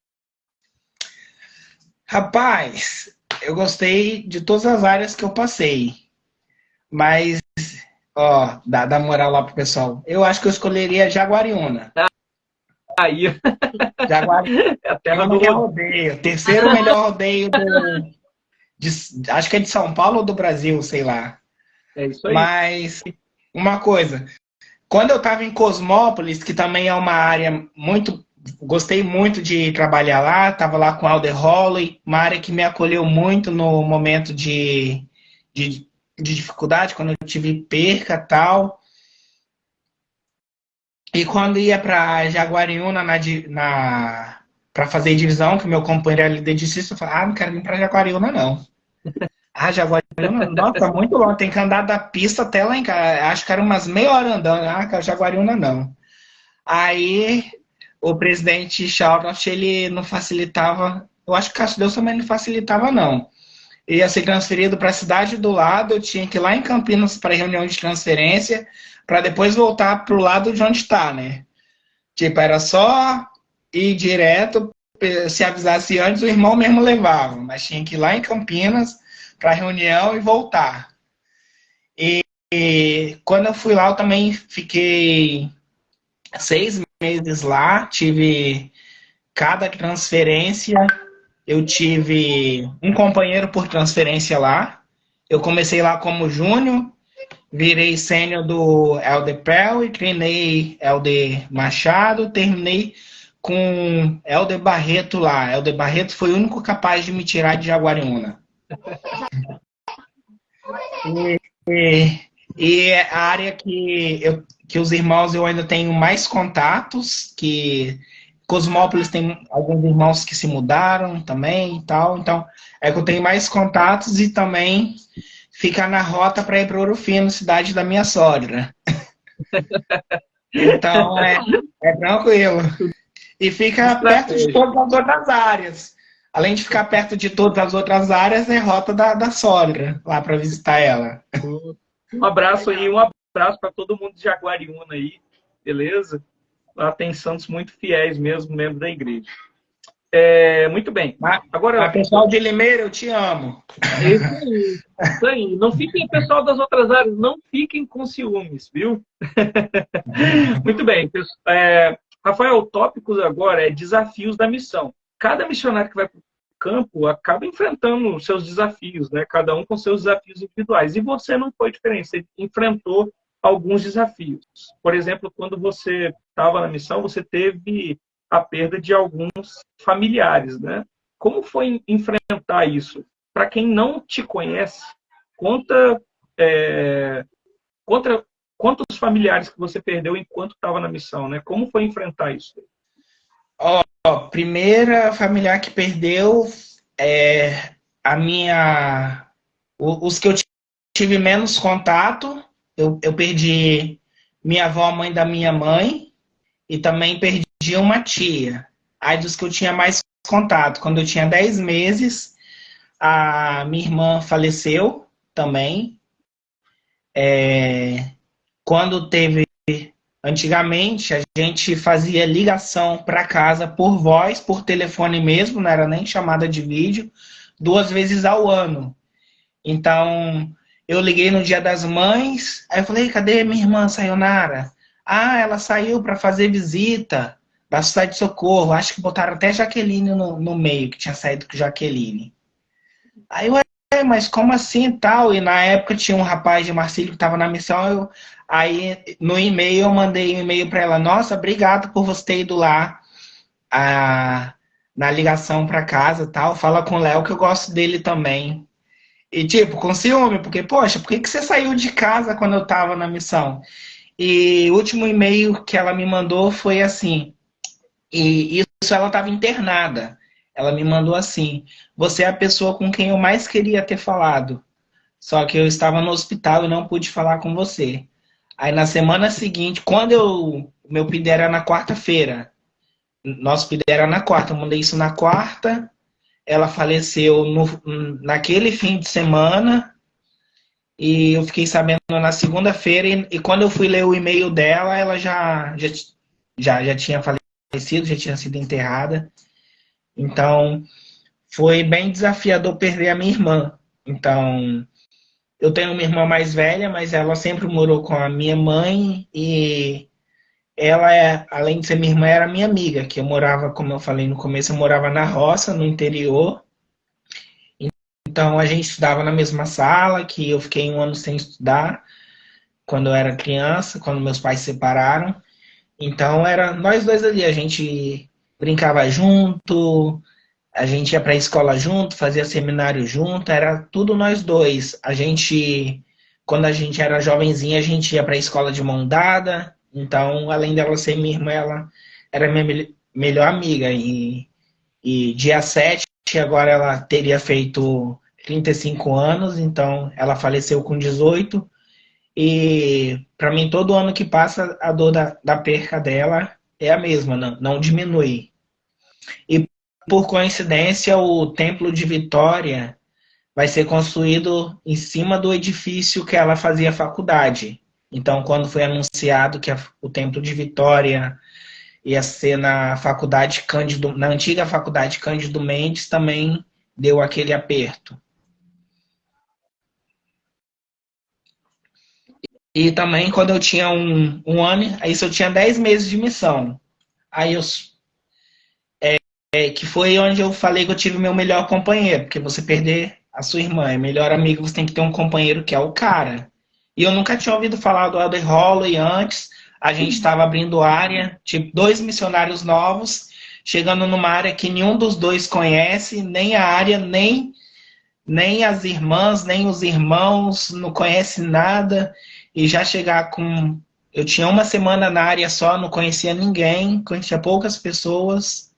Rapaz, eu gostei de todas as áreas que eu passei. Mas, ó, dá moral lá pro pessoal. Eu acho que eu escolheria Jaguariúna. Aí, Jaguariúna é a terra do rodeio. Terceiro melhor rodeio acho que é de São Paulo ou do Brasil, sei lá. É isso aí. Mas, uma coisa. Quando eu estava em Cosmópolis, que também é uma área muito... Gostei muito de trabalhar lá. Estava lá com Alder Holloway, uma área que me acolheu muito no momento de dificuldade, quando eu tive perca e tal. E quando ia para Jaguariúna para fazer divisão, que meu companheiro era líder de distrito, eu falava, não quero vir para Jaguariúna, não. Jaguariúna, nossa, muito longe, tem que andar da pista até lá em casa. Acho que era umas meia hora andando. Jaguariúna, não. Aí, o presidente Charlotte, ele não facilitava, eu acho que Castro Deus também não facilitava, não. Ia ser transferido para a cidade do lado, eu tinha que ir lá em Campinas para reunião de transferência, para depois voltar para o lado de onde está, né? Tipo, era só ir direto, se avisasse antes, o irmão mesmo levava, mas tinha que ir lá em Campinas para reunião e voltar. E quando eu fui lá, eu também fiquei 6 meses lá, tive cada transferência, eu tive um companheiro por transferência lá. Eu comecei lá como júnior, virei sênior do Helder Pel e treinei Helder Machado, terminei com Helder Barreto lá. Helder Barreto foi o único capaz de me tirar de Jaguariúna. E a área que os irmãos eu ainda tenho mais contatos, que Cosmópolis tem alguns irmãos que se mudaram também e tal, então é que eu tenho mais contatos e também fica na rota para ir para Ouro Fino, cidade da minha sogra. Então é tranquilo. E fica perto de todas as outras áreas. Além de ficar perto de todas as outras áreas, é rota da sogra, lá para visitar ela. Um abraço aí, um abraço para todo mundo de Jaguariúna aí, beleza? Lá tem santos muito fiéis mesmo, membros da igreja. Muito bem. Agora, pessoal de Limeira, eu te amo. Isso aí. Não fiquem, pessoal das outras áreas, não fiquem com ciúmes, viu? Muito bem. Rafael, o tópico agora é desafios da missão. Cada missionário que vai para o campo acaba enfrentando os seus desafios, né? Cada um com seus desafios individuais. E você não foi diferente, você enfrentou alguns desafios. Por exemplo, quando você estava na missão, você teve a perda de alguns familiares, né? Como foi enfrentar isso? Para quem não te conhece, conta quantos familiares que você perdeu enquanto estava na missão, né? Como foi enfrentar isso? Primeira familiar que perdeu os que eu tive menos contato. Eu perdi minha avó, mãe da minha mãe, e também perdi uma tia. Aí dos que eu tinha mais contato, quando eu tinha 10 meses, a minha irmã faleceu também. Quando teve... Antigamente, a gente fazia ligação para casa por voz, por telefone mesmo, não era nem chamada de vídeo, 2 vezes ao ano. Então, eu liguei no Dia das Mães, aí eu falei, cadê minha irmã Sayonara? Ela saiu para fazer visita da Sociedade de Socorro. Acho que botaram até Jaqueline no meio, que tinha saído com Jaqueline. Aí eu, mas como assim e tal? E na época tinha um rapaz de Marcílio que estava na missão, aí no e-mail eu mandei um e-mail para ela, nossa, obrigado por você ter ido lá na ligação para casa e tal, fala com o Léo que eu gosto dele também. E tipo, com ciúme, porque, poxa, por que você saiu de casa quando eu estava na missão? E o último e-mail que ela me mandou foi assim, e ela estava internada. Ela me mandou assim: você é a pessoa com quem eu mais queria ter falado. Só que eu estava no hospital e não pude falar com você. Aí na semana seguinte, meu PID era na quarta-feira. Nosso PID era na quarta. Eu mandei isso na quarta. Ela faleceu naquele fim de semana. E eu fiquei sabendo na segunda-feira. E quando eu fui ler o e-mail dela, ela já tinha falecido, já tinha sido enterrada. Então, foi bem desafiador perder a minha irmã. Então, eu tenho uma irmã mais velha, mas ela sempre morou com a minha mãe e ela, além de ser minha irmã, era minha amiga, que eu morava, como eu falei no começo, eu morava na roça, no interior. Então, a gente estudava na mesma sala, que eu fiquei um ano sem estudar, quando eu era criança, quando meus pais se separaram. Então, era nós dois ali, a gente brincava junto, a gente ia para a escola junto, fazia seminário junto, era tudo nós dois. Quando a gente era jovenzinha, a gente ia para a escola de mão dada. Então, além dela ser minha irmã, ela era minha melhor amiga. E dia 7, agora ela teria feito 35 anos, então ela faleceu com 18. E para mim, todo ano que passa, a dor da perca dela é a mesma, não diminui. E por coincidência, o Templo de Vitória vai ser construído em cima do edifício que ela fazia faculdade. Então, quando foi anunciado que o Templo de Vitória ia ser na antiga faculdade Cândido Mendes, também deu aquele aperto. E também, quando eu tinha um ano, aí eu tinha 10 meses de missão. Aí que foi onde eu falei que eu tive meu melhor companheiro, porque você perder a sua irmã é melhor amigo, você tem que ter um companheiro que é o cara. E eu nunca tinha ouvido falar do Elder Holloway antes, a gente estava abrindo área, tipo, 2 missionários novos, chegando numa área que nenhum dos dois conhece, nem a área, nem as irmãs, nem os irmãos, não conhece nada, e já chegar com... Eu tinha uma semana na área só, não conhecia ninguém, conhecia poucas pessoas.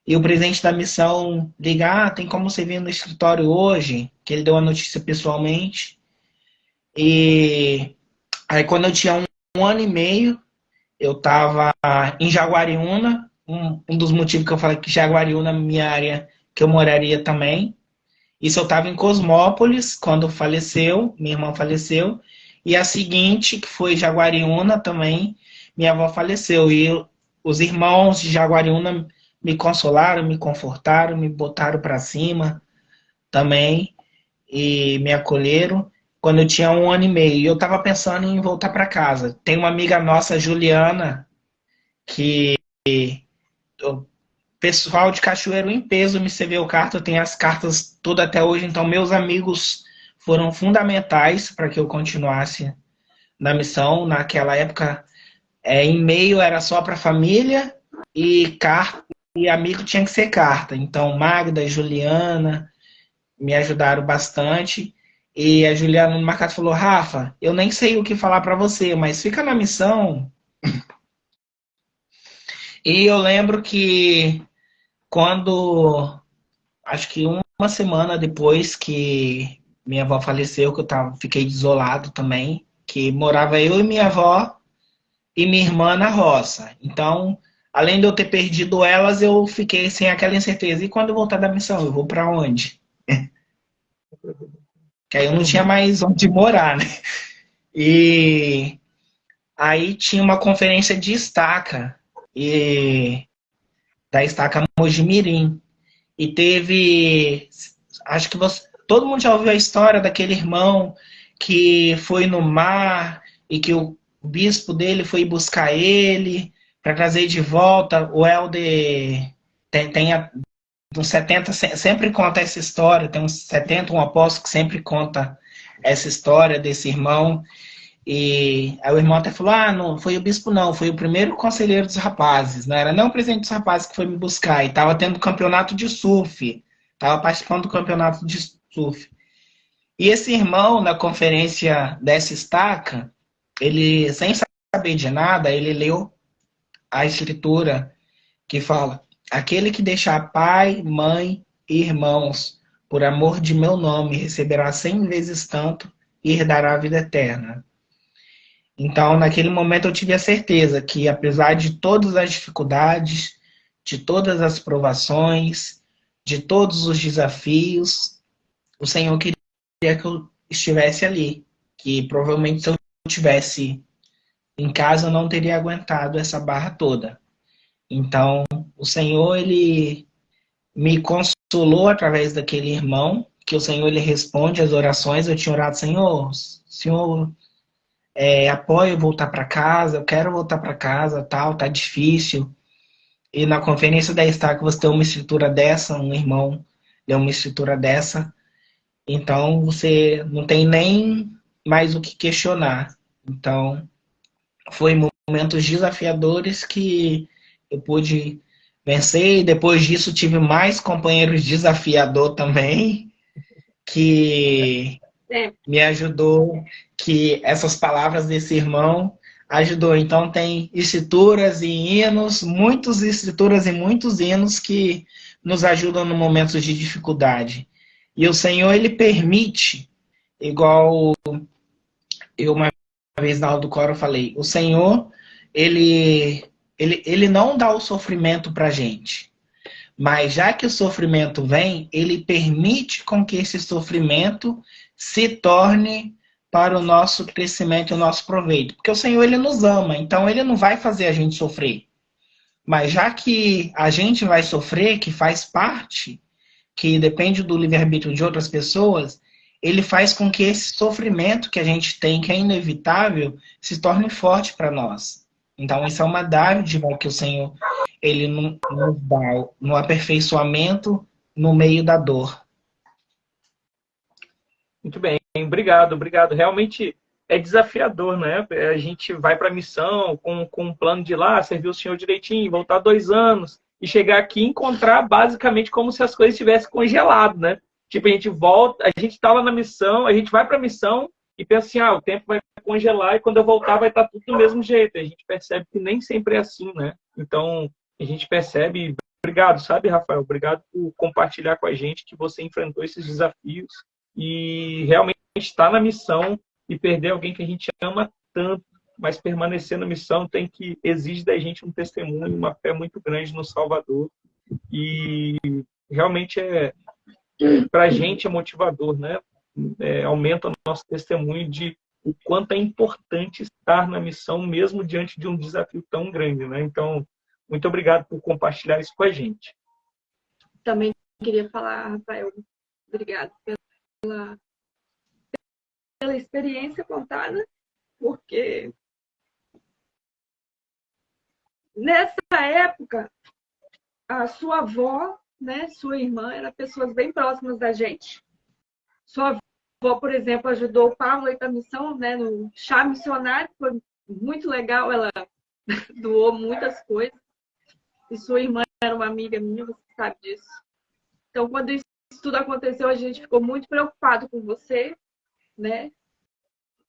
E o presidente da missão ligar, tem como você vir no escritório hoje? Que ele deu a notícia pessoalmente. E aí quando eu tinha um ano e meio, eu estava em Jaguariúna. Um dos motivos que eu falei que Jaguariúna é minha área, que eu moraria também. Isso eu estava em Cosmópolis, quando faleceu, minha irmã faleceu. E a seguinte, que foi Jaguariúna também, minha avó faleceu. E os irmãos de Jaguariúna me consolaram, me confortaram, me botaram para cima também e me acolheram quando eu tinha um ano e meio. E eu estava pensando em voltar para casa. Tem uma amiga nossa, Juliana, que o pessoal de Cachoeiro em peso me escreveu carta, eu tenho as cartas todas até hoje, então meus amigos foram fundamentais para que eu continuasse na missão. Naquela época, e-mail era só para família e carta. E amigo tinha que ser carta. Então, Magda e Juliana me ajudaram bastante. E a Juliana no Marcato falou: Rafa, eu nem sei o que falar para você, mas fica na missão. E eu lembro que acho que uma semana depois que minha avó faleceu, que fiquei desolado também, que morava eu e minha avó e minha irmã na roça. Então, além de eu ter perdido elas, eu fiquei sem aquela incerteza. E quando eu voltar da missão, eu vou para onde? Que aí eu não tinha mais onde morar, né? E aí tinha uma conferência de estaca, da estaca Mojimirim. E teve, acho que todo mundo já ouviu a história daquele irmão que foi no mar e que o bispo dele foi buscar ele para trazer de volta. O Helder tem uns 70, sempre conta essa história, tem uns 70, um apóstolo que sempre conta essa história desse irmão. E aí o irmão até falou: não foi o bispo não, foi o primeiro conselheiro dos rapazes, não era não o presidente dos rapazes que foi me buscar, e estava tendo campeonato de surf, estava participando do campeonato de surf. E esse irmão, na conferência dessa estaca, ele, sem saber de nada, ele leu a escritura que fala aquele que deixar pai, mãe e irmãos, por amor de meu nome, receberá 100 vezes tanto e herdará a vida eterna. Então, naquele momento, eu tive a certeza que, apesar de todas as dificuldades, de todas as provações, de todos os desafios, o Senhor queria que eu estivesse ali. Que provavelmente, se eu estivesse em casa, eu não teria aguentado essa barra toda. Então, o Senhor, ele me consolou através daquele irmão, que o Senhor, ele responde às orações. Eu tinha orado, Senhor, apoio voltar para casa, eu quero voltar para casa, tal, tá difícil. E na conferência da Estaca você tem uma escritura dessa, um irmão deu uma escritura dessa, então você não tem nem mais o que questionar. Então, foi momentos desafiadores que eu pude vencer, e depois disso tive mais companheiros desafiador também, que me ajudou, que essas palavras desse irmão ajudou. Então tem escrituras e hinos, muitas escrituras e muitos hinos que nos ajudam no momentos de dificuldade. E o Senhor, ele permite, igual eu uma vez na aula do coro eu falei, o Senhor, ele não dá o sofrimento pra gente. Mas já que o sofrimento vem, ele permite com que esse sofrimento se torne para o nosso crescimento e o nosso proveito. Porque o Senhor, ele nos ama, então ele não vai fazer a gente sofrer. Mas já que a gente vai sofrer, que faz parte, que depende do livre-arbítrio de outras pessoas, ele faz com que esse sofrimento que a gente tem, que é inevitável, se torne forte para nós. Então, isso é uma dádiva que o Senhor, ele nos dá no aperfeiçoamento no meio da dor. Muito bem, obrigado, obrigado. Realmente é desafiador, né? A gente vai para a missão com um plano de ir lá, servir o Senhor direitinho, voltar 2 anos e chegar aqui e encontrar basicamente como se as coisas estivessem congelado, né? Tipo, a gente volta, a gente está lá na missão, a gente vai para a missão e pensa assim, o tempo vai congelar e quando eu voltar vai estar tudo do mesmo jeito. A gente percebe que nem sempre é assim, né? Então, a gente percebe... Obrigado, sabe, Rafael? Obrigado por compartilhar com a gente que você enfrentou esses desafios e realmente estar na missão e perder alguém que a gente ama tanto, mas permanecer na missão exige da gente um testemunho, uma fé muito grande no Salvador. E realmente para a gente é motivador, né? Aumenta o nosso testemunho de o quanto é importante estar na missão, mesmo diante de um desafio tão grande, né? Então, muito obrigado por compartilhar isso com a gente. Também queria falar, Rafael, obrigado pela experiência contada, porque nessa época, a sua avó, né, sua irmã, eram pessoas bem próximas da gente. Sua avó, por exemplo, ajudou o Pablo aí para a missão, né, no chá missionário, foi muito legal, ela doou muitas coisas. E sua irmã era uma amiga minha, você sabe disso. Então, quando isso tudo aconteceu, a gente ficou muito preocupado com você, né?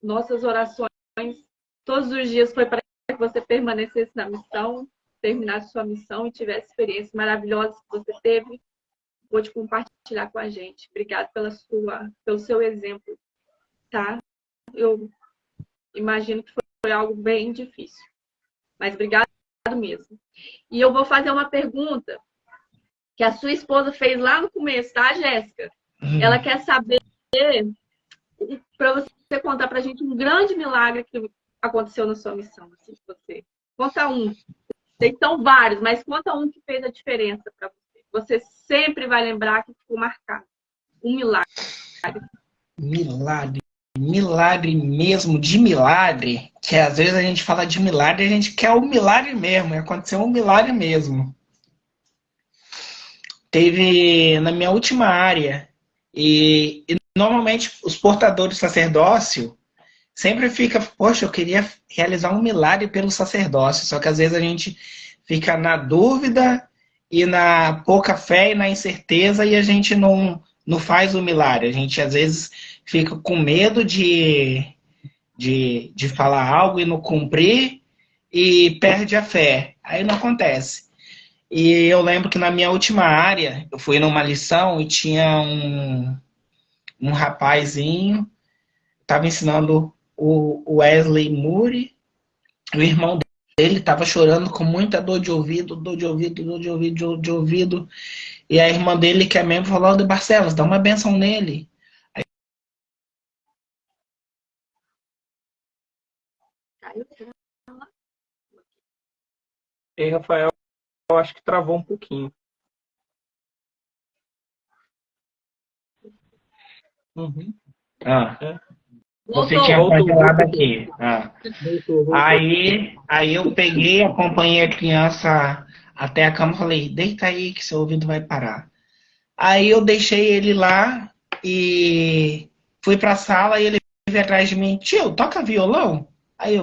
Nossas orações todos os dias foi para que você permanecesse na missão, terminasse sua missão e tivesse experiências maravilhosas que você teve, pôde compartilhar com a gente. Obrigada pelo seu exemplo, tá? Eu imagino que foi algo bem difícil, mas obrigada mesmo. E eu vou fazer uma pergunta que a sua esposa fez lá no começo, tá, Jéssica? Ela quer saber, para você contar pra gente um grande milagre que aconteceu na sua missão. Assim, você conta um. Sei que são vários, mas conta um que fez a diferença para você. Você sempre vai lembrar que ficou marcado. Um milagre. Milagre mesmo, de milagre, que às vezes a gente fala de milagre e a gente quer o milagre mesmo, e aconteceu um milagre mesmo. Teve na minha última área, e normalmente os portadores de sacerdócio sempre fica, poxa, eu queria realizar um milagre pelo sacerdócio, só que às vezes a gente fica na dúvida e na pouca fé e na incerteza e a gente não faz o milagre. A gente às vezes fica com medo de falar algo e não cumprir e perde a fé. Aí não acontece. E eu lembro que na minha última área, eu fui numa lição e tinha um rapazinho, estava ensinando o Wesley Moore, o irmão dele estava chorando com muita dor de ouvido, dor de ouvido, dor de ouvido, dor de ouvido. E a irmã dele, que é membro, falou: de Barcelos, dá uma benção nele. Caiu. E aí, Rafael, eu acho que travou um pouquinho. Uhum. É. Você Voltou. tinha Voltou, congelado voltou. aqui. Voltou. Aí eu peguei, acompanhei a criança até a cama e falei: deita aí que seu ouvido vai parar. Aí eu deixei ele lá e fui pra sala e ele veio atrás de mim: tio, toca violão? Aí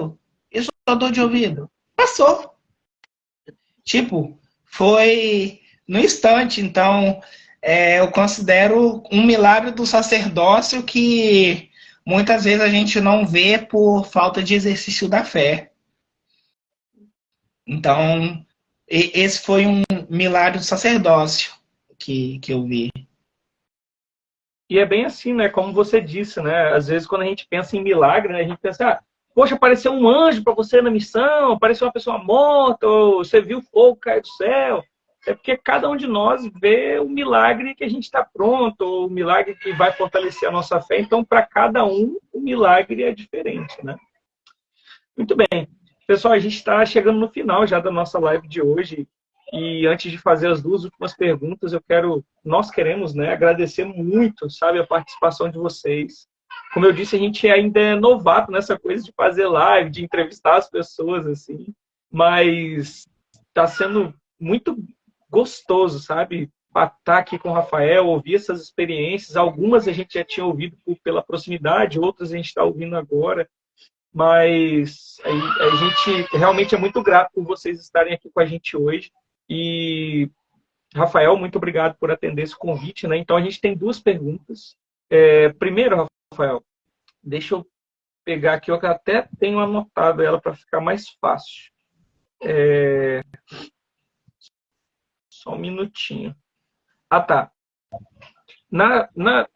isso é dor de ouvido. Passou. Tipo, foi no instante. Então, eu considero um milagre do sacerdócio que muitas vezes a gente não vê por falta de exercício da fé. Então, esse foi um milagre do sacerdócio que eu vi. E é bem assim, né? Como você disse, né? Às vezes, quando a gente pensa em milagre, né? A gente pensa, poxa, apareceu um anjo para você na missão, apareceu uma pessoa morta, ou você viu fogo cair do céu. É porque cada um de nós vê o milagre que a gente está pronto, ou o milagre que vai fortalecer a nossa fé. Então, para cada um, o milagre é diferente, né? Muito bem. Pessoal, a gente está chegando no final já da nossa live de hoje. E antes de fazer as duas últimas perguntas, nós queremos, né, agradecer muito, sabe, a participação de vocês. Como eu disse, a gente ainda é novato nessa coisa de fazer live, de entrevistar as pessoas, assim. Mas está sendo muito gostoso, sabe? Estar aqui com o Rafael, ouvir essas experiências. Algumas a gente já tinha ouvido pela proximidade, outras a gente está ouvindo agora. Mas a gente realmente é muito grato por vocês estarem aqui com a gente hoje. E, Rafael, muito obrigado por atender esse convite, né? Então, a gente tem duas perguntas. Primeiro, Rafael, deixa eu pegar aqui, eu até tenho anotado ela para ficar mais fácil. Só um minutinho. Ah, tá.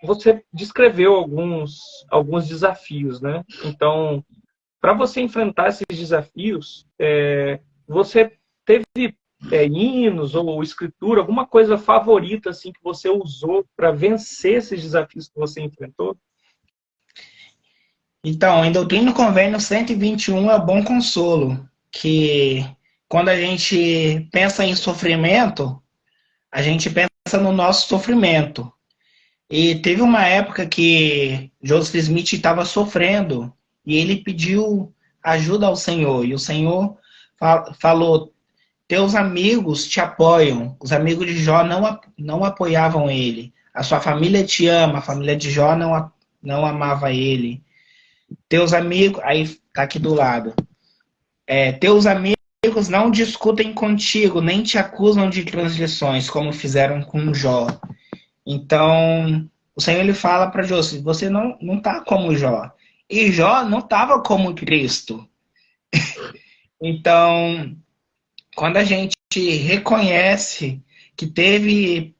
Você descreveu alguns desafios, né? Então, para você enfrentar esses desafios, você teve hinos ou escritura, alguma coisa favorita assim que você usou para vencer esses desafios que você enfrentou? Então, em Doutrina e Convênio 121 é o Bom Consolo, que quando a gente pensa em sofrimento, a gente pensa no nosso sofrimento. E teve uma época que Joseph Smith estava sofrendo e ele pediu ajuda ao Senhor. E o Senhor falou: teus amigos te apoiam. Os amigos de Jó não apoiavam ele. A sua família te ama, a família de Jó não amava ele. Teus amigos, aí tá aqui do lado. Teus amigos não discutem contigo, nem te acusam de transgressões, como fizeram com Jó. Então, o Senhor ele fala para Jó: você não tá como Jó. E Jó não estava como Cristo. Então, quando a gente reconhece que teve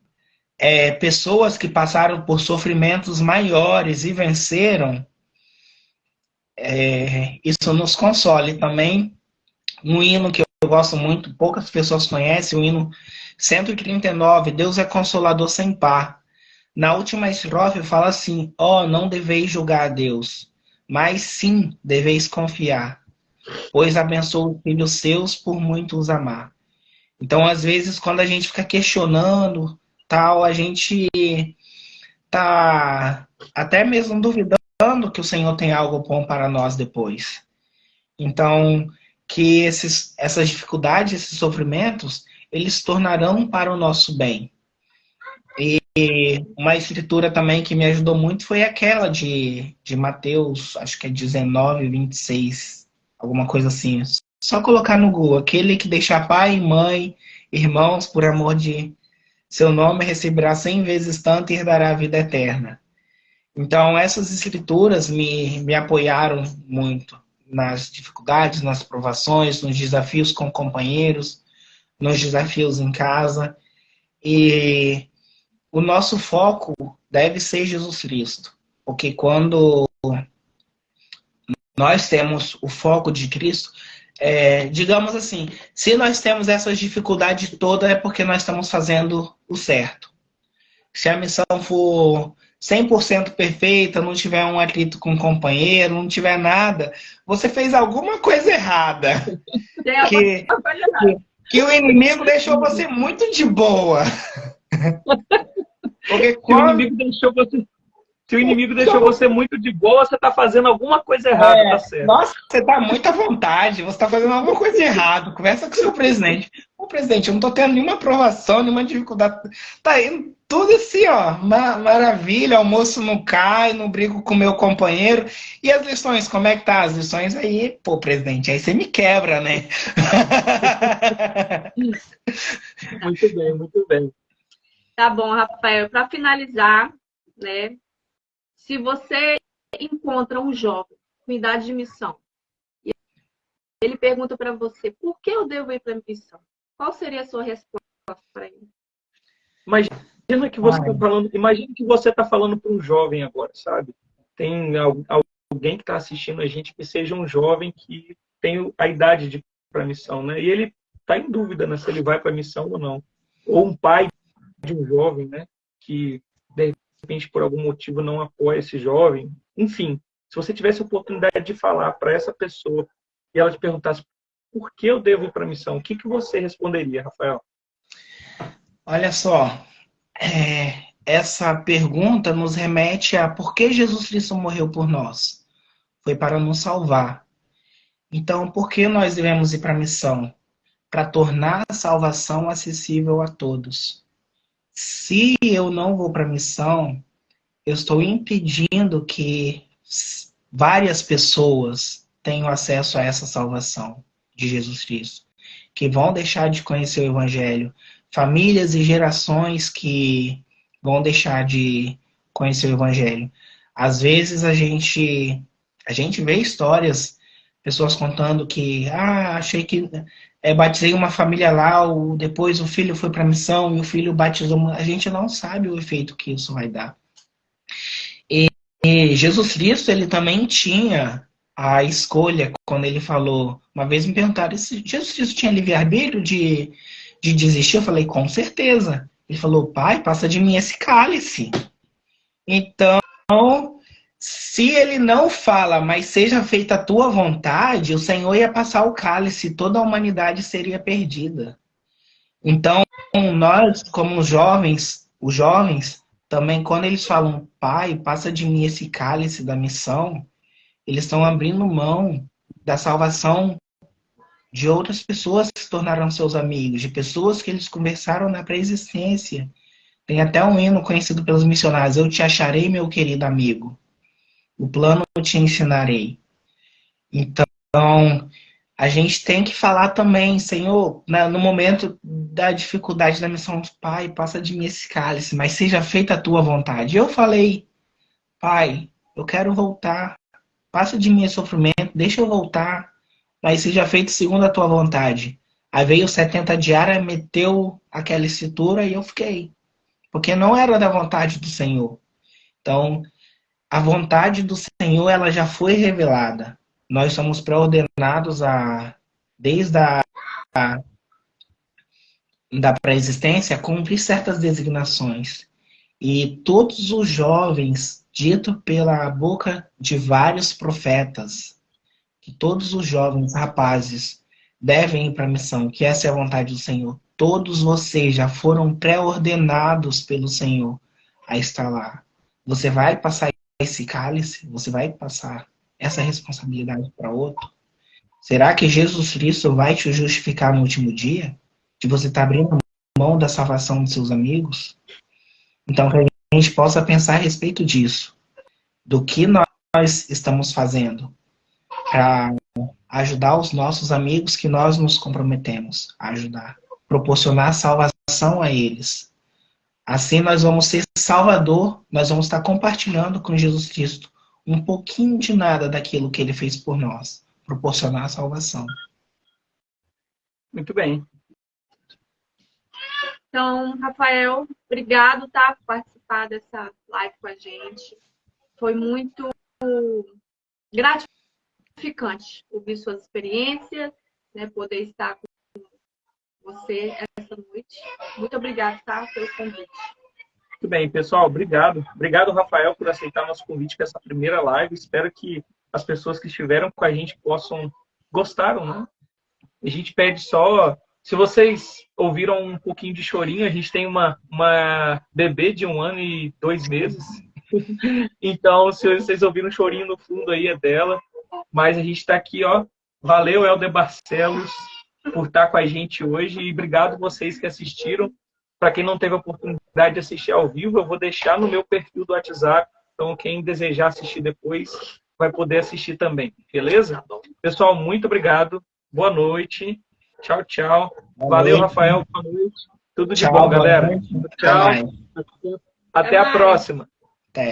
pessoas que passaram por sofrimentos maiores e venceram, isso nos consola. E também um hino que eu gosto muito, poucas pessoas conhecem, o hino 139, Deus é consolador sem par. Na última estrofe fala assim: não deveis julgar a Deus, mas sim deveis confiar, pois abençoa os filhos seus por muito os amar. Então, às vezes, quando a gente fica questionando, tal, a gente tá até mesmo duvidando que o Senhor tem algo bom para nós depois. Então, que essas dificuldades, esses sofrimentos, eles se tornarão para o nosso bem. E uma escritura também que me ajudou muito foi aquela de Mateus, acho que é 19, 26, alguma coisa assim. Só colocar no Google: aquele que deixar pai, mãe, irmãos, por amor de seu nome, receberá 100 vezes tanto e herdará a vida eterna. Então, essas escrituras me apoiaram muito nas dificuldades, nas provações, nos desafios com companheiros, nos desafios em casa. E o nosso foco deve ser Jesus Cristo. Porque quando nós temos o foco de Cristo, digamos assim, se nós temos essas dificuldades todas é porque nós estamos fazendo o certo. Se a missão for 100% perfeita, não tiver um atrito com o companheiro, não tiver nada, você fez alguma coisa errada. Que o inimigo deixou você muito de boa. Porque se o inimigo deixou você muito de boa, você está fazendo alguma coisa errada, tá certo. Nossa, você está muito à vontade, você está fazendo alguma coisa errada. Conversa com o seu presidente. Ô, presidente, eu não estou tendo nenhuma aprovação, nenhuma dificuldade. Tá indo tudo assim, ó, maravilha, almoço não cai, não brigo com o meu companheiro. E as lições, como é que tá? As lições aí, pô, presidente, aí você me quebra, né? Muito bem, muito bem. Tá bom, Rafael. Para finalizar, né? Se você encontra um jovem com idade de missão e ele pergunta para você, por que eu devo ir para a missão? Qual seria a sua resposta para ele? Imagina que você está falando para um jovem agora, sabe? Tem alguém que está assistindo a gente que seja um jovem que tem a idade de ir para a missão, né? E ele está em dúvida, né, se ele vai para a missão ou não. Ou um pai de um jovem, né, que de repente por algum motivo não apoia esse jovem. Enfim, se você tivesse a oportunidade de falar para essa pessoa e ela te perguntasse por que eu devo ir para a missão, o que você responderia, Rafael? Olha só, essa pergunta nos remete a por que Jesus Cristo morreu por nós? Foi para nos salvar. Então, por que nós devemos ir para a missão? Para tornar a salvação acessível a todos. Se eu não vou para a missão, eu estou impedindo que várias pessoas tenham acesso a essa salvação de Jesus Cristo, que vão deixar de conhecer o Evangelho. Famílias e gerações que vão deixar de conhecer o Evangelho. Às vezes a gente vê histórias, pessoas contando que achei que batizei uma família lá, depois o filho foi para a missão e o filho batizou. A gente não sabe o efeito que isso vai dar. E Jesus Cristo, ele também tinha a escolha, quando ele falou, uma vez me perguntaram se Jesus Cristo tinha livre-arbítrio de desistir. Eu falei, com certeza. Ele falou, pai, passa de mim esse cálice. Então, se ele não fala, mas seja feita a tua vontade, o Senhor ia passar o cálice, toda a humanidade seria perdida. Então, nós, como os jovens, também quando eles falam, pai, passa de mim esse cálice da missão, eles estão abrindo mão da salvação de outras pessoas que se tornaram seus amigos, de pessoas que eles conversaram na pré-existência. Tem até um hino conhecido pelos missionários, eu te acharei, meu querido amigo. O plano eu te ensinarei. Então, a gente tem que falar também, Senhor, no momento da dificuldade da missão, pai, passa de mim esse cálice, mas seja feita a tua vontade. Eu falei, pai, eu quero voltar, passa de mim esse sofrimento, deixa eu voltar, mas seja feito segundo a tua vontade. Aí veio 70 diárias, meteu aquela escritura e eu fiquei. Porque não era da vontade do Senhor. Então, a vontade do Senhor, ela já foi revelada. Nós somos pré-ordenados desde da pré-existência, a cumprir certas designações. E todos os jovens, dito pela boca de vários profetas, que todos os jovens rapazes devem ir para a missão, que essa é a vontade do Senhor. Todos vocês já foram pré-ordenados pelo Senhor a estar lá. Você vai passar esse cálice? Você vai passar essa responsabilidade para outro? Será que Jesus Cristo vai te justificar no último dia? De você estar abrindo mão da salvação dos seus amigos? Então, que a gente possa pensar a respeito disso. Do que nós estamos fazendo para ajudar os nossos amigos que nós nos comprometemos a ajudar. Proporcionar salvação a eles. Assim nós vamos ser salvador, nós vamos estar compartilhando com Jesus Cristo um pouquinho de nada daquilo que ele fez por nós. Proporcionar a salvação. Muito bem. Então, Rafael, obrigado, tá, por participar dessa live com a gente. Foi muito gratificante ouvir suas experiências, né, poder estar com você essa noite. Muito obrigado, tá, pelo convite. Muito bem, pessoal, obrigado. Obrigado, Rafael, por aceitar nosso convite para essa primeira live. Espero que as pessoas que estiveram com a gente gostaram, né? A gente pede só, se vocês ouviram um pouquinho de chorinho, a gente tem uma bebê de 1 ano e 2 meses. Então, se vocês ouviram um chorinho no fundo aí, é dela. Mas a gente está aqui, ó. Valeu, Helder Barcelos, por estar com a gente hoje. E obrigado vocês que assistiram. Para quem não teve a oportunidade de assistir ao vivo, eu vou deixar no meu perfil do WhatsApp. Então, quem desejar assistir depois, vai poder assistir também. Beleza? Pessoal, muito obrigado. Boa noite. Tchau, tchau. Valeu, Rafael. Boa noite. Tudo de bom, galera. Tchau. Até a próxima.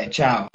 Tchau.